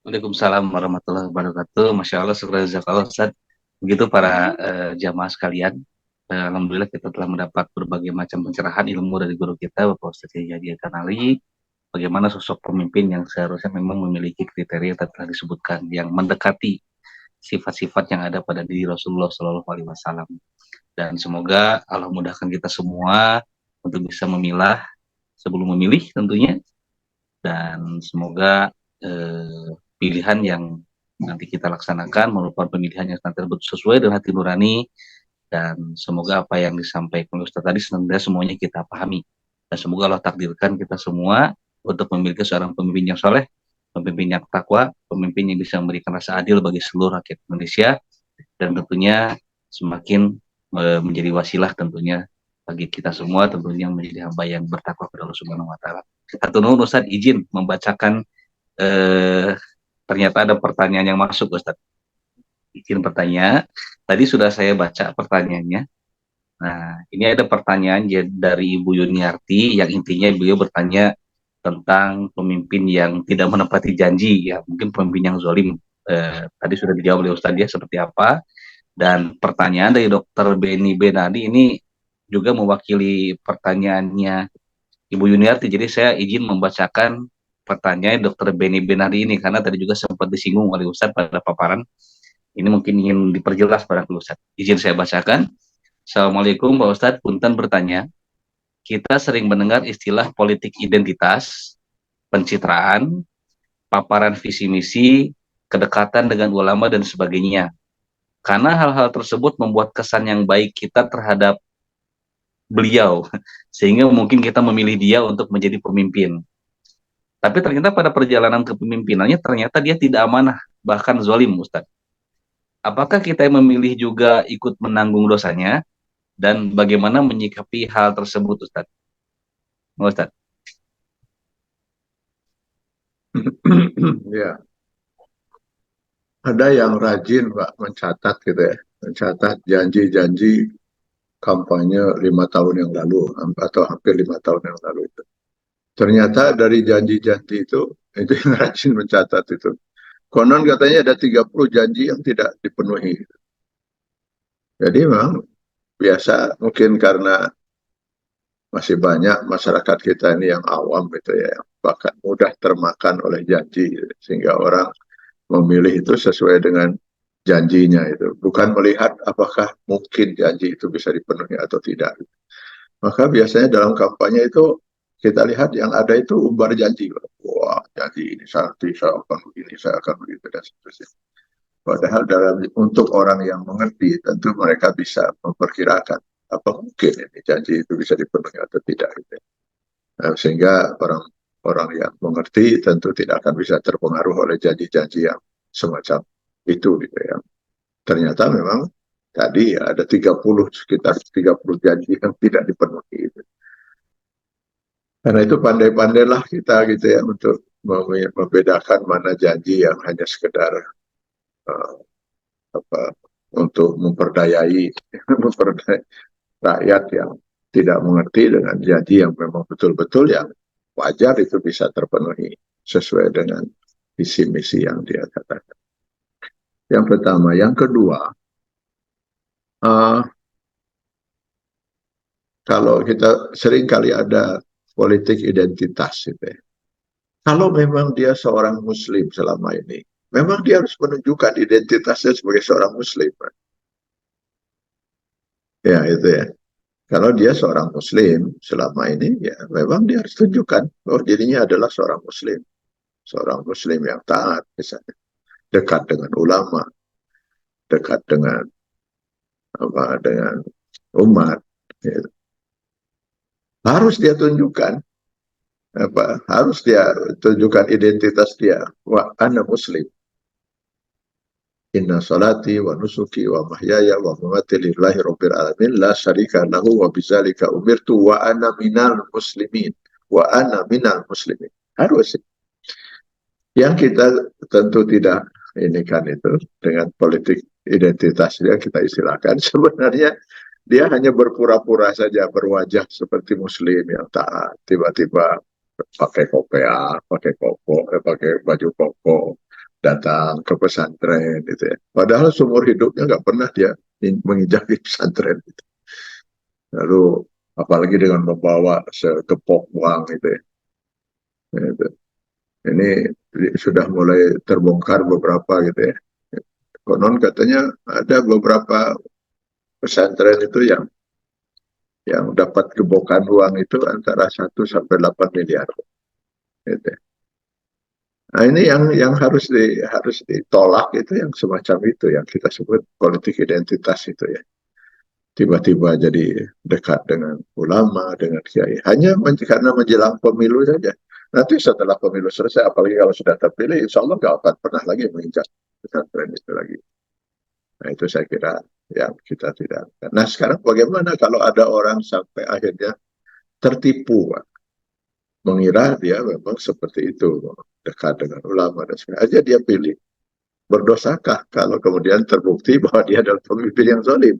Waalaikumsalam warahmatullahi wabarakatuh. Masya Allah, syukur jazakallah Ustaz. Begitu para jamaah sekalian. Alhamdulillah kita telah mendapat berbagai macam pencerahan ilmu dari guru kita, Bapak Ustaz Yahya Kanali. Bagaimana sosok pemimpin yang seharusnya memang memiliki kriteria yang telah disebutkan, yang mendekati sifat-sifat yang ada pada diri Rasulullah Shallallahu Alaihi Wasallam. Dan semoga Allah mudahkan kita semua untuk bisa memilah sebelum memilih tentunya. Dan semoga pilihan yang nanti kita laksanakan merupakan pemilihan yang nanti sesuai dengan hati nurani, dan semoga apa yang disampaikan Ustaz tadi semuanya kita pahami, dan semoga Allah takdirkan kita semua untuk memiliki seorang pemimpin yang soleh, pemimpin yang takwa, pemimpin yang bisa memberikan rasa adil bagi seluruh rakyat Indonesia, dan tentunya semakin menjadi wasilah tentunya bagi kita semua, tentunya menjadi hamba yang bertakwa kepada Allah Subhanahu Wa Taala. Satu Ustaz izin membacakan ternyata ada pertanyaan yang masuk, Ustaz. Izin bertanya. Tadi sudah saya baca pertanyaannya. Nah, ini ada pertanyaan dari Ibu Yuniarti yang intinya beliau bertanya tentang pemimpin yang tidak menepati janji, ya mungkin pemimpin yang zalim. Tadi sudah dijawab oleh Ustaz ya seperti apa. Dan pertanyaan dari Dr. Beni Benadi ini juga mewakili pertanyaannya Ibu Yuniarti. Jadi saya izin membacakan pertanyaan Dr. Beni Benadi ini karena tadi juga sempat disinggung oleh Ustaz pada paparan. Ini mungkin ingin diperjelas pada Ustaz. Izin saya bacakan. Assalamualaikum Pak Ustaz, punten bertanya. Kita sering mendengar istilah politik identitas, pencitraan, paparan visi misi, kedekatan dengan ulama dan sebagainya. Karena hal-hal tersebut membuat kesan yang baik kita terhadap beliau, sehingga mungkin kita memilih dia untuk menjadi pemimpin. Tapi ternyata pada perjalanan kepemimpinannya ternyata dia tidak amanah, bahkan zalim, Ustaz. Apakah kita yang memilih juga ikut menanggung dosanya? Dan bagaimana menyikapi hal tersebut, Ustaz? Ustaz. Ya. Ada yang rajin, Pak, mencatat gitu ya. Mencatat janji-janji kampanye 5 tahun yang lalu, atau hampir 5 tahun yang lalu itu. Ternyata dari janji-janji itu yang rajin mencatat itu. Konon katanya ada 30 janji yang tidak dipenuhi. Jadi memang biasa, mungkin karena masih banyak masyarakat kita ini yang awam gitu ya, bahkan mudah termakan oleh janji, sehingga orang memilih itu sesuai dengan janjinya itu. Bukan melihat apakah mungkin janji itu bisa dipenuhi atau tidak. Maka biasanya dalam kampanye itu kita lihat yang ada itu umbar janji. Wah, janji ini saya akan begini, saya akan begitu, dan seterusnya. Padahal untuk orang yang mengerti, tentu mereka bisa memperkirakan apa mungkin ini janji itu bisa dipenuhi atau tidak. Gitu. Nah, sehingga orang yang mengerti tentu tidak akan bisa terpengaruh oleh janji-janji yang semacam itu. Gitu ya. Ternyata memang tadi ada sekitar 30 janji yang tidak dipenuhi. Gitu. Karena itu pandai-pandailah kita gitu ya untuk membedakan mana janji yang hanya sekedar untuk memperdayai rakyat yang tidak mengerti, dengan janji yang memang betul-betul yang wajar itu bisa terpenuhi sesuai dengan visi misi yang dia katakan. Yang pertama, yang kedua, kalau kita sering kali ada politik identitas gitu ya. Kalau memang dia seorang muslim selama ini, memang dia harus menunjukkan identitasnya sebagai seorang muslim. Ya, itu ya. Kalau dia seorang muslim selama ini, ya memang dia harus tunjukkan bahwa dirinya adalah seorang muslim. Seorang muslim yang taat, misalnya. Dekat dengan ulama, dekat dengan umat. Gitu. Harus dia tunjukkan. harus dia tunjukkan identitas dia. Wa ana muslim. Inna salati wa nusuki wa mahyaya wa mamati lillahi rabbil alamin la syarika lahu wa bidzalika umirtu wa ana minal muslimin. Wa ana minal muslimin. Harus. Yang kita tentu tidak ini kan itu dengan politik identitas dia kita istilahkan sebenarnya dia hanya berpura-pura saja berwajah seperti muslim yang taat, tiba-tiba pakai kopiah, pakai pakai baju koko, datang ke pesantren gitu ya. Padahal seumur hidupnya nggak pernah dia menginjak di pesantren gitu. Lalu apalagi dengan membawa segepok uang gitu ya. Gitu. Ini sudah mulai terbongkar beberapa gitu ya. Konon katanya ada beberapa pesantren itu yang dapat gebokan uang itu antara 1 sampai 8 miliar. Gitu. Nah ini yang harus ditolak itu yang semacam itu yang kita sebut politik identitas itu ya. Tiba-tiba jadi dekat dengan ulama, dengan kiai. Hanya karena menjelang pemilu saja. Nanti setelah pemilu selesai, apalagi kalau sudah terpilih, insya Allah nggak akan pernah lagi menginjak pesantren itu lagi. Nah itu saya kira yang kita tidak. Nah sekarang bagaimana kalau ada orang sampai akhirnya tertipu, Pak? Mengira dia memang seperti itu, dekat dengan ulama dan sebagainya. Aja dia pilih. Berdosakah kalau kemudian terbukti bahwa dia adalah pemimpin yang zalim?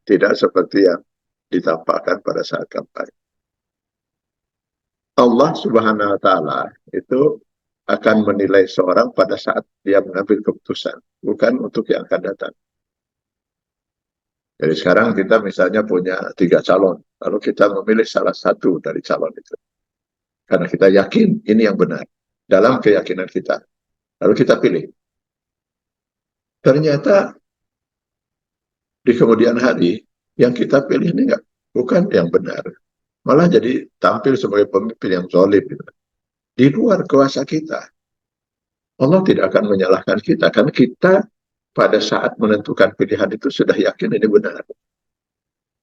Tidak seperti yang ditampakkan pada saat kampanye. Allah Subhanahu wa Ta'ala itu akan menilai seorang pada saat dia mengambil keputusan, bukan untuk yang akan datang. Jadi sekarang kita misalnya punya 3 calon, lalu kita memilih salah satu dari calon itu. Karena kita yakin ini yang benar, dalam keyakinan kita. Lalu kita pilih. Ternyata di kemudian hari, yang kita pilih ini bukan yang benar. Malah jadi tampil sebagai pemimpin yang zalim. Gitu. Di luar kuasa kita. Allah tidak akan menyalahkan kita, karena kita pada saat menentukan pilihan itu sudah yakin ini benar.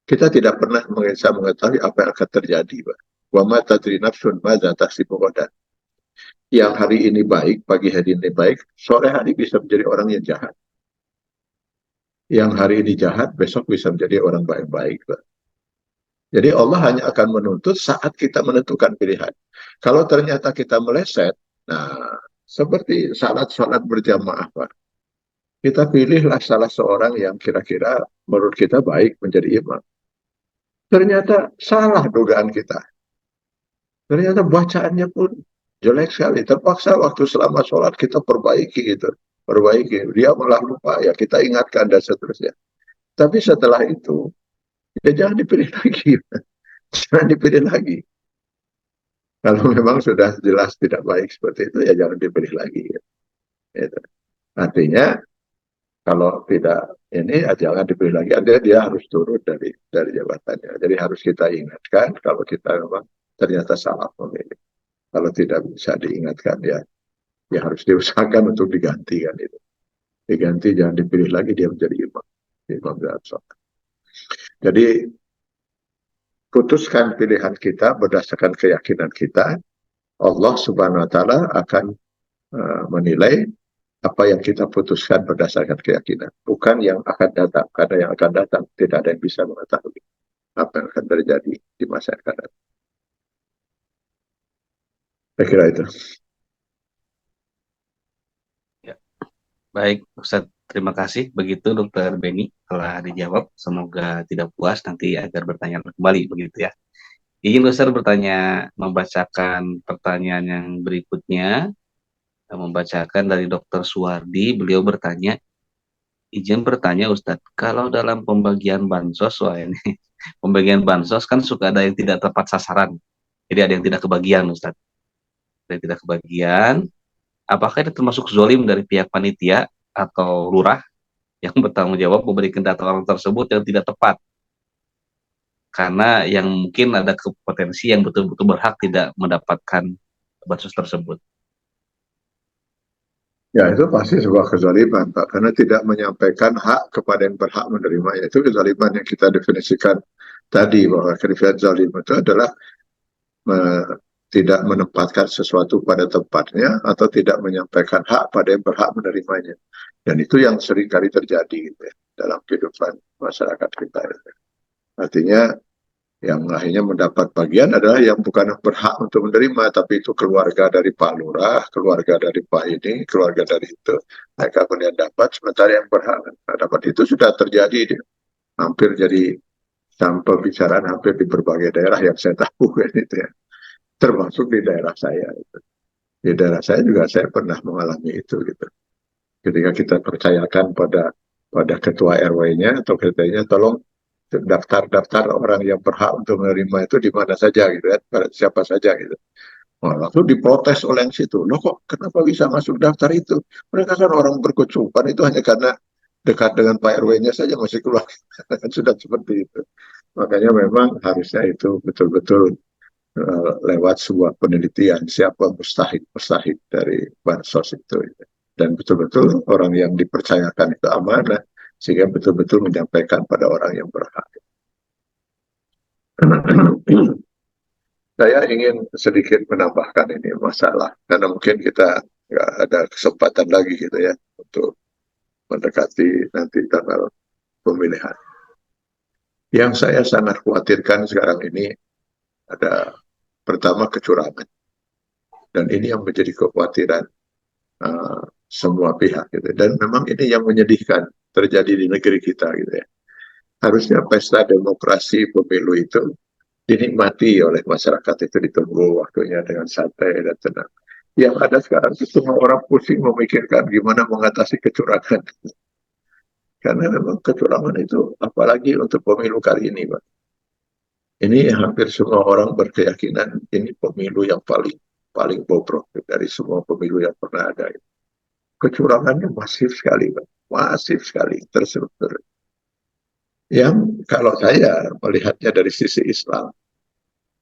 Kita tidak pernah bisa mengetahui apa yang akan terjadi. Wa ma tadri nafsun madza taksibu ghadan. Yang hari ini baik, pagi hari ini baik, sore hari bisa menjadi orang yang jahat. Yang hari ini jahat, besok bisa menjadi orang baik-baik. Jadi Allah hanya akan menuntut saat kita menentukan pilihan. Kalau ternyata kita meleset, nah seperti salat berjamaah, Pak. Kita pilihlah salah seorang yang kira-kira menurut kita baik menjadi imam. Ternyata salah dugaan kita. Ternyata bacaannya pun jelek sekali. Terpaksa waktu selama sholat kita perbaiki gitu. Perbaiki. Dia malah lupa ya kita ingatkan dan seterusnya. Tapi setelah itu ya jangan dipilih lagi. Jangan dipilih lagi. Kalau memang sudah jelas tidak baik seperti itu ya jangan dipilih lagi. Gitu. Artinya kalau tidak ini jangan dipilih lagi. Artinya dia harus turun dari jabatannya. Jadi harus kita ingatkan kalau kita memang ternyata salah memilih. Kalau tidak bisa diingatkan ya harus diusahakan untuk diganti kan itu. Diganti jangan dipilih lagi dia menjadi imam dalam sholat. Jadi putuskan pilihan kita berdasarkan keyakinan kita. Allah Subhanahu wa Ta'ala akan menilai apa yang kita putuskan berdasarkan keyakinan, bukan yang akan datang. Karena yang akan datang tidak ada yang bisa mengetahui apa yang akan terjadi di masa yang akan datang. Saya kira itu. Ya. Baik, Ustaz. Terima kasih. Begitu Dr. Beni telah dijawab. Semoga tidak puas nanti agar bertanya kembali begitu ya. Izin Ustaz membacakan pertanyaan yang berikutnya. Membacakan dari Dr. Suwardi. Beliau bertanya, izin bertanya Ustaz, kalau dalam pembagian bansos, pembagian bansos kan suka ada yang tidak tepat sasaran. Jadi ada yang tidak kebagian Ustaz. Ada yang tidak kebagian. Apakah itu termasuk zolim dari pihak panitia atau lurah yang bertanggung jawab memberikan data orang tersebut yang tidak tepat? Karena yang mungkin ada potensi yang betul-betul berhak tidak mendapatkan bansos tersebut. Ya itu pasti sebuah kezaliman, Pak. Karena tidak menyampaikan hak kepada yang berhak menerimanya. Itu kezaliman yang kita definisikan tadi, bahwa kerizaliman zalim itu adalah tidak menempatkan sesuatu pada tempatnya atau tidak menyampaikan hak pada yang berhak menerimanya. Dan itu yang sering kali terjadi gitu ya, dalam kehidupan masyarakat kita. Gitu. Artinya yang akhirnya mendapat bagian adalah yang bukan berhak untuk menerima, tapi itu keluarga dari Pak Lurah, keluarga dari Pak ini, keluarga dari itu. Mereka kemudian dapat, sementara yang berhak dapat itu sudah terjadi. Hampir jadi sampel pembicaraan hampir di berbagai daerah yang saya tahu kan itu ya. Termasuk di daerah saya. Gitu. Di daerah saya juga saya pernah mengalami itu gitu. Ketika kita percayakan pada ketua RW-nya atau ketuanya, tolong daftar-daftar orang yang berhak untuk menerima itu di mana saja gitu ya, pada siapa saja gitu. Nah, lalu diprotes oleh yang situ. Loh kok kenapa bisa masuk daftar itu? Mereka kan orang berkecukupan itu hanya karena dekat dengan Pak RW-nya saja masih keluar. Sudah seperti itu. Makanya memang harusnya itu betul-betul lewat sebuah penelitian siapa mustahik dari bansos itu. Dan betul-betul orang yang dipercayakan itu amanah sehingga betul-betul menyampaikan pada orang yang berhak. Saya ingin sedikit menambahkan ini masalah karena mungkin kita nggak ada kesempatan lagi gitu ya untuk mendekati nanti tanggal pemilihan. Yang saya sangat khawatirkan sekarang ini ada pertama kecurangan, dan ini yang menjadi kekhawatiran semua pihak gitu. Dan memang ini yang menyedihkan terjadi di negeri kita gitu ya. Harusnya pesta demokrasi pemilu itu dinikmati oleh masyarakat, itu ditunggu waktunya dengan santai dan tenang. Yang ada sekarang itu semua orang pusing memikirkan gimana mengatasi kecurangan. Karena memang kecurangan itu apalagi untuk pemilu kali ini, Pak. Ini hampir semua orang berkeyakinan ini pemilu yang paling bobrok dari semua pemilu yang pernah ada. Kecurangannya masif sekali, Pak. Masif sekali, terstruktur. Yang kalau saya melihatnya dari sisi Islam,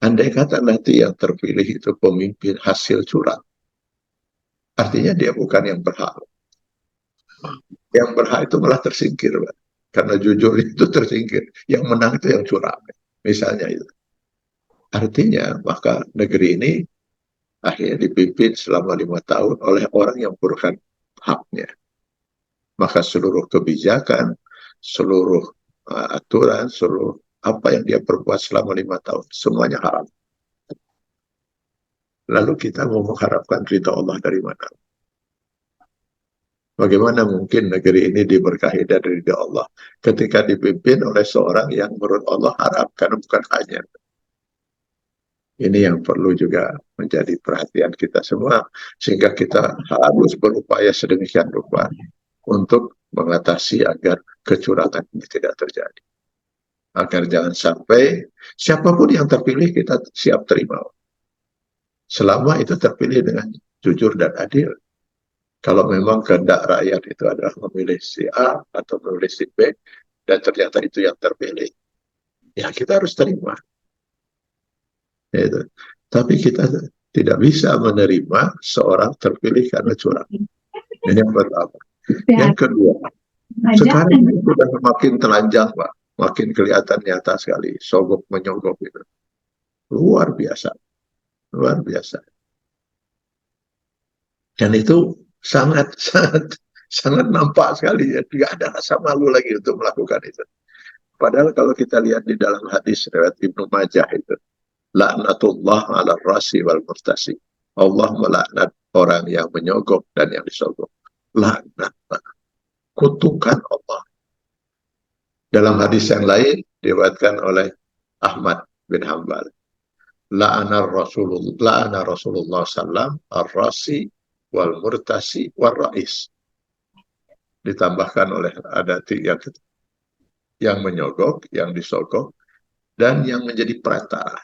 andai kata nanti yang terpilih itu pemimpin hasil curang, artinya dia bukan yang berhak. Yang berhak itu malah tersingkir, Pak. Karena jujur itu tersingkir. Yang menang itu yang curang. Misalnya itu. Artinya, maka negeri ini akhirnya dipimpin selama 5 tahun oleh orang yang bukan haknya. Maka seluruh kebijakan, seluruh aturan, seluruh apa yang dia perbuat selama 5 tahun, semuanya haram. Lalu kita mau mengharapkan ridha Allah dari mana? Bagaimana mungkin negeri ini diberkahi dari ridha Allah ketika dipimpin oleh seorang yang menurut Allah haram, karena bukan hanya. Ini yang perlu juga menjadi perhatian kita semua, sehingga kita harus berupaya sedemikian rupa untuk mengatasi agar kecurangan ini tidak terjadi. Agar jangan sampai siapapun yang terpilih kita siap terima. Selama itu terpilih dengan jujur dan adil. Kalau memang kehendak rakyat itu adalah memilih si A atau memilih si B, dan ternyata itu yang terpilih, ya kita harus terima. Itu. Tapi kita tidak bisa menerima seorang terpilih karena curang. Ini yang pertama. Yang kedua, sekarang sudah makin telanjang, Pak. Makin kelihatan nyata sekali. Sogok menyogok itu. Luar biasa. Luar biasa. Dan itu sangat nampak sekali. Tidak ada rasa malu lagi untuk melakukan itu. Padahal kalau kita lihat di dalam hadis riwayat Ibnu Majah itu, laknatullah ala rasi wal murtasi. Allah melaknat orang yang menyogok dan yang disogok. Laknat. Kutukan Allah. Dalam hadis yang lain diriwayatkan oleh Ahmad bin Hanbal. La'ana Rasulullah sallam ar-rasi wal murtasi wal rais. Ditambahkan oleh ada tiga, yang menyogok, yang disogok, dan yang menjadi perantara.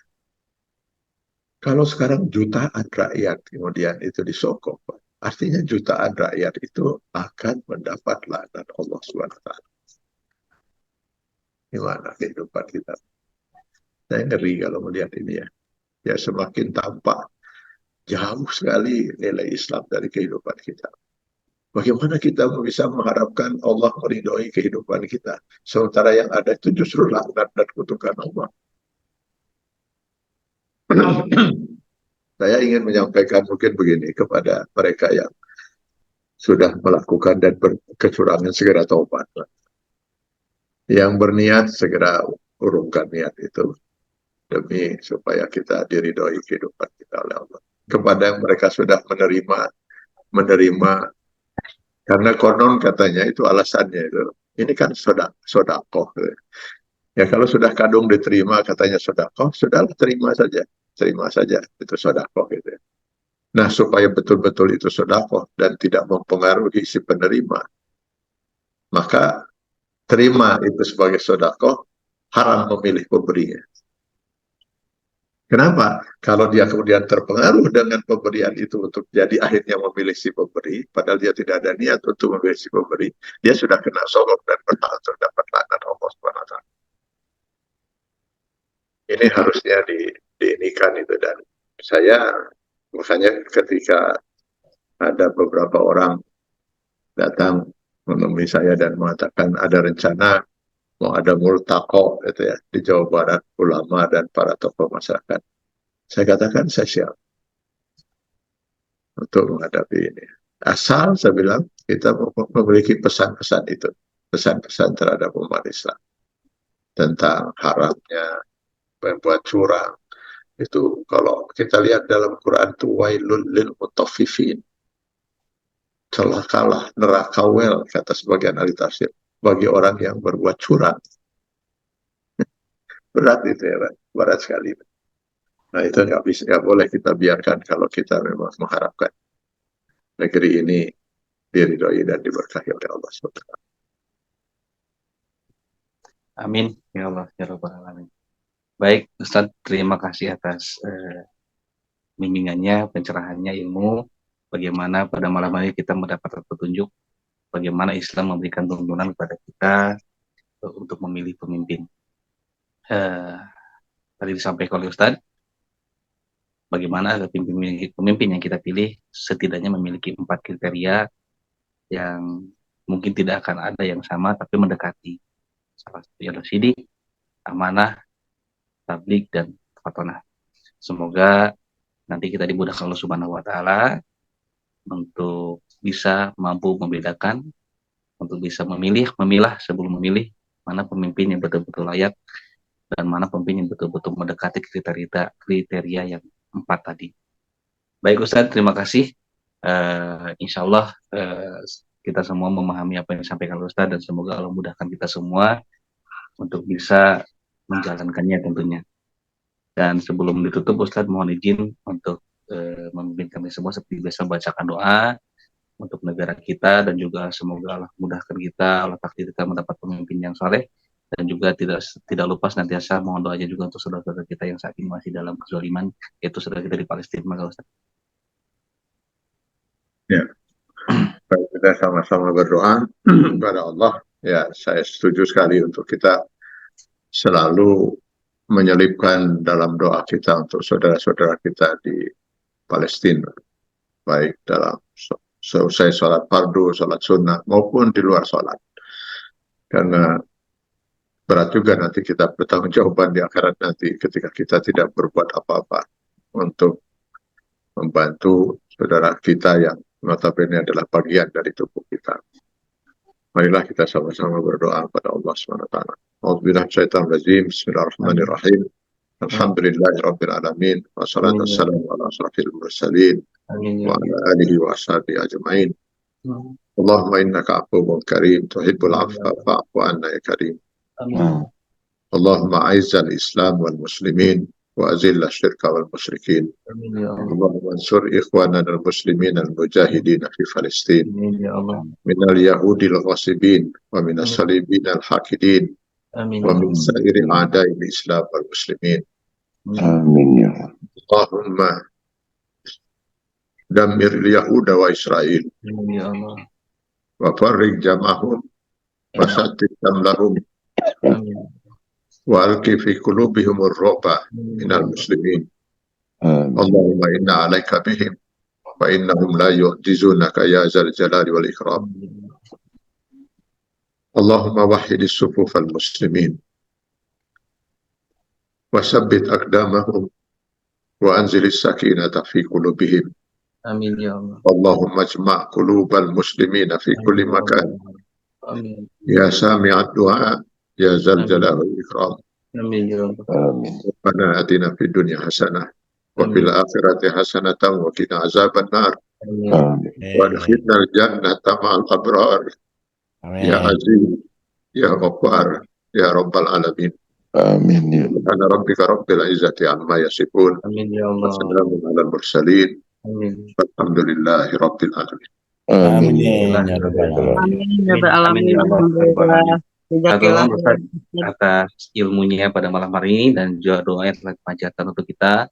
Kalau sekarang jutaan rakyat kemudian itu disogok, artinya jutaan rakyat itu akan mendapat laknat Allah SWT. Gimana kehidupan kita? Saya ngeri kalau melihat ini ya. Ya semakin tampak jauh sekali nilai Islam dari kehidupan kita. Bagaimana kita bisa mengharapkan Allah meridhoi kehidupan kita, sementara yang ada itu justru laknat dan kutukan Allah. Saya ingin menyampaikan mungkin begini kepada mereka yang sudah melakukan dan kecurangan, segera taubat. Yang berniat segera urungkan niat itu demi supaya kita diridhoi kehidupan kita oleh Allah. Kepada yang mereka sudah menerima karena konon katanya itu alasannya itu. Ini kan sodakoh. Ya kalau sudah kadung diterima katanya sodakoh, sudahlah terima saja itu sodakoh gitu. Nah supaya betul-betul itu sodakoh dan tidak mempengaruhi si penerima, maka terima itu sebagai sodakoh, haram memilih pemberinya. Kenapa? Kalau dia kemudian terpengaruh dengan pemberian itu untuk jadi akhirnya memilih si pemberi, padahal dia tidak ada niat untuk memilih si pemberi, dia sudah kena sogok dan berhak untuk dapat laknat Allah SWT. Ini harusnya diinikan itu, dan saya makanya ketika ada beberapa orang datang menemui saya dan mengatakan ada rencana mau ada multaqo gitu ya di Jawa Barat, ulama dan para tokoh masyarakat. Saya katakan saya siap untuk menghadapi ini. Asal saya bilang kita memiliki pesan-pesan itu, pesan-pesan terhadap umat Islam tentang haramnya membuat curang. Itu kalau kita lihat dalam Quran itu wailul lil mutaffifin. Celakalah, neraka wel kata sebagian ahli tafsir bagi orang yang berbuat curang. Berat itu ya, berat sekali. Nah itu nggak boleh kita biarkan kalau kita memang mengharapkan negeri ini diridhoi dan diberkahi oleh Allah SWT. Amin ya Allah ya Rabbal Alamin. Baik Ustadz, terima kasih atas bimbingannya, pencerahannya, ilmu. Bagaimana pada malam hari kita mendapat petunjuk bagaimana Islam memberikan tuntunan kepada kita untuk memilih pemimpin. Tadi disampaikan oleh Ustadz, bagaimana agar pemimpin yang kita pilih setidaknya memiliki 4 kriteria yang mungkin tidak akan ada yang sama tapi mendekati. Salah satunya adalah sidik, amanah, tablik, dan fatonah. Semoga nanti kita dimudahkan Allah Subhanahu wa Ta'ala untuk bisa mampu membedakan, untuk bisa memilah sebelum memilih mana pemimpin yang betul-betul layak dan mana pemimpin yang betul-betul mendekati kriteria yang 4 tadi. Baik Ustadz, terima kasih. Insya Allah kita semua memahami apa yang disampaikan Ustadz, dan semoga Allah mudahkan kita semua untuk bisa menjalankannya tentunya. Dan sebelum ditutup, Ustadz mohon izin untuk memimpin kami semua seperti biasa membacakan doa untuk negara kita, dan juga semoga Allah mudahkan kita, Allah takdirkan mendapat pemimpin yang saleh, dan juga tidak lupa senantiasa mohon doanya juga untuk saudara-saudara kita yang saat ini masih dalam kezaliman, yaitu saudara kita di Palestina. Maka Ustadz. Ya, baik, kita sama-sama berdoa kepada Allah. Ya, saya setuju sekali untuk kita selalu menyelipkan dalam doa kita untuk saudara-saudara kita di Palestina, baik dalam selesai sholat fardu, sholat sunnah, maupun di luar sholat. Karena berat juga nanti kita bertanggungjawaban di akhirat nanti ketika kita tidak berbuat apa-apa untuk membantu saudara kita yang notabene adalah bagian dari tubuh kita. Marilah kita sama-sama berdoa kepada Allah SWT. A'udzubillahi minasyaitonir rajim. Bismillahirrahmanirrahim. Alhamdulillahirabbil alamin. Wassalatu wassalamu ala asrofil mursalin wa ala alihi wa ashabihi ajma'in. Allahumma innaka afuwwun karim tuhibbul afwa fa'fu anna ya karim. Allahumma a'izzal Islam wal muslimin wa azil syirka wal musyrikin. Allahumma ansur ikhwanana al-muslimin al-mujahidin fi Palestin min al-yahudi al-ghasibin wa min as-salibin al-hakidin wa min sa'iri a'da'i al-islam wal muslimin. Amin ya Allah. Allahumma dammir al-yahuda wa Israel wa farrig jamahum wa sattit tamlahum wa alqi fi qulubihim ar-ru'ba min al-muslimin. Allahumma inna alaika bihim wa innahum la yu'jizunaka ya zal jalali wal ikram. Allahumma wahhid as-sufuf al-muslimin wa sabbit aqdamahum wa anzilis sakinata fi qulubihim. Amin ya Allah. Allahumma jma' qulubal muslimina fi kulli Amin ya makan. Allah. Amin. Ya sami'ad du'a, ya zal Amin. jalali wal ikram. Amin ya Allah. Amin. Rabbana atina fid dunya hasanah wa Amin. fil akhirati hasanatan wa qina azaban nar. Amin. Amin. Wa adkhilna al jannata ma'al abrar. Ya Aziz, ya Ghaffar, ya Rabbal alamin. Amin ya Subhana rabbika rabbil izzati amma yasifun. Amin ya Wa Allah. salamun alal mursalin. Amin. Alhamdulillahi rabbil alamin. Amin Amin ya rabbal alamin. Amin ya Amin. Rabbal Amin ya alamin. Allah. Alhamdulillah. Satu Jazakillah orang Ustaz atas ilmunya pada malam hari ini dan juga doa yang telah dipanjatkan untuk kita.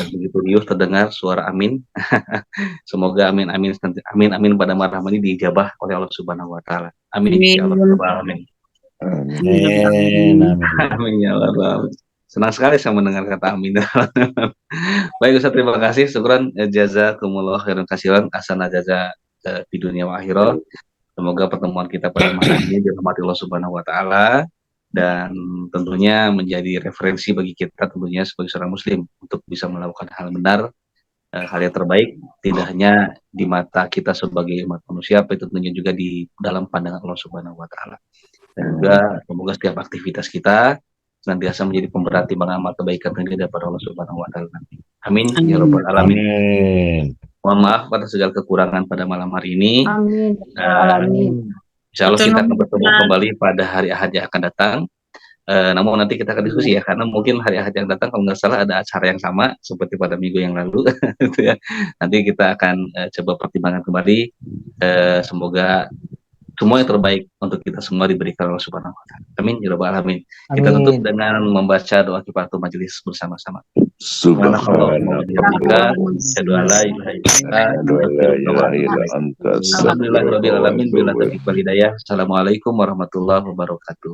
Begitu riuh terdengar suara amin. Semoga amin amin amin amin pada malam ini diijabah oleh Allah Subhanahu wa taala. Amin ya Allah Rabbal alamin. Amin. Amin. Amin ya Allah. Senang sekali saya mendengar kata amin. Baik Ustaz, terima kasih. Syukran, jazakumullah khairan kasiran, asana jaza di dunia wa akhirah. Semoga pertemuan kita pada malam ini dirahmati Allah Subhanahu wa taala dan tentunya menjadi referensi bagi kita tentunya sebagai seorang muslim untuk bisa melakukan hal benar, hal yang terbaik, tidak hanya di mata kita sebagai umat manusia, tapi tentunya juga di dalam pandangan Allah Subhanahu wa taala. Dan juga semoga setiap aktivitas kita senantiasa menjadi pemberat timbangan amal kebaikan yang daripada Allah Subhanahu wa taala. Amin ya rabbal alamin. Amin. Mohon maaf atas segala kekurangan pada malam hari ini. Amin. Amin. Insya Allah kita akan bertemu kembali pada hari Ahad yang akan datang. Namun nanti kita akan diskusi ya, karena mungkin hari Ahad yang datang kalau nggak salah ada acara yang sama seperti pada minggu yang lalu. Gitu ya. Nanti kita akan coba pertimbangkan kembali. Semoga semua yang terbaik untuk kita semua diberikan Allah Subhanahu wa taala. Amin ya rabbal alamin. Kita tutup dengan membaca doa kifaratul majelis bersama-sama. Subhanallah. Alhamdulillahirabbil alamin. Bila taufiq wal hidayah. Assalamualaikum warahmatullahi wabarakatuh.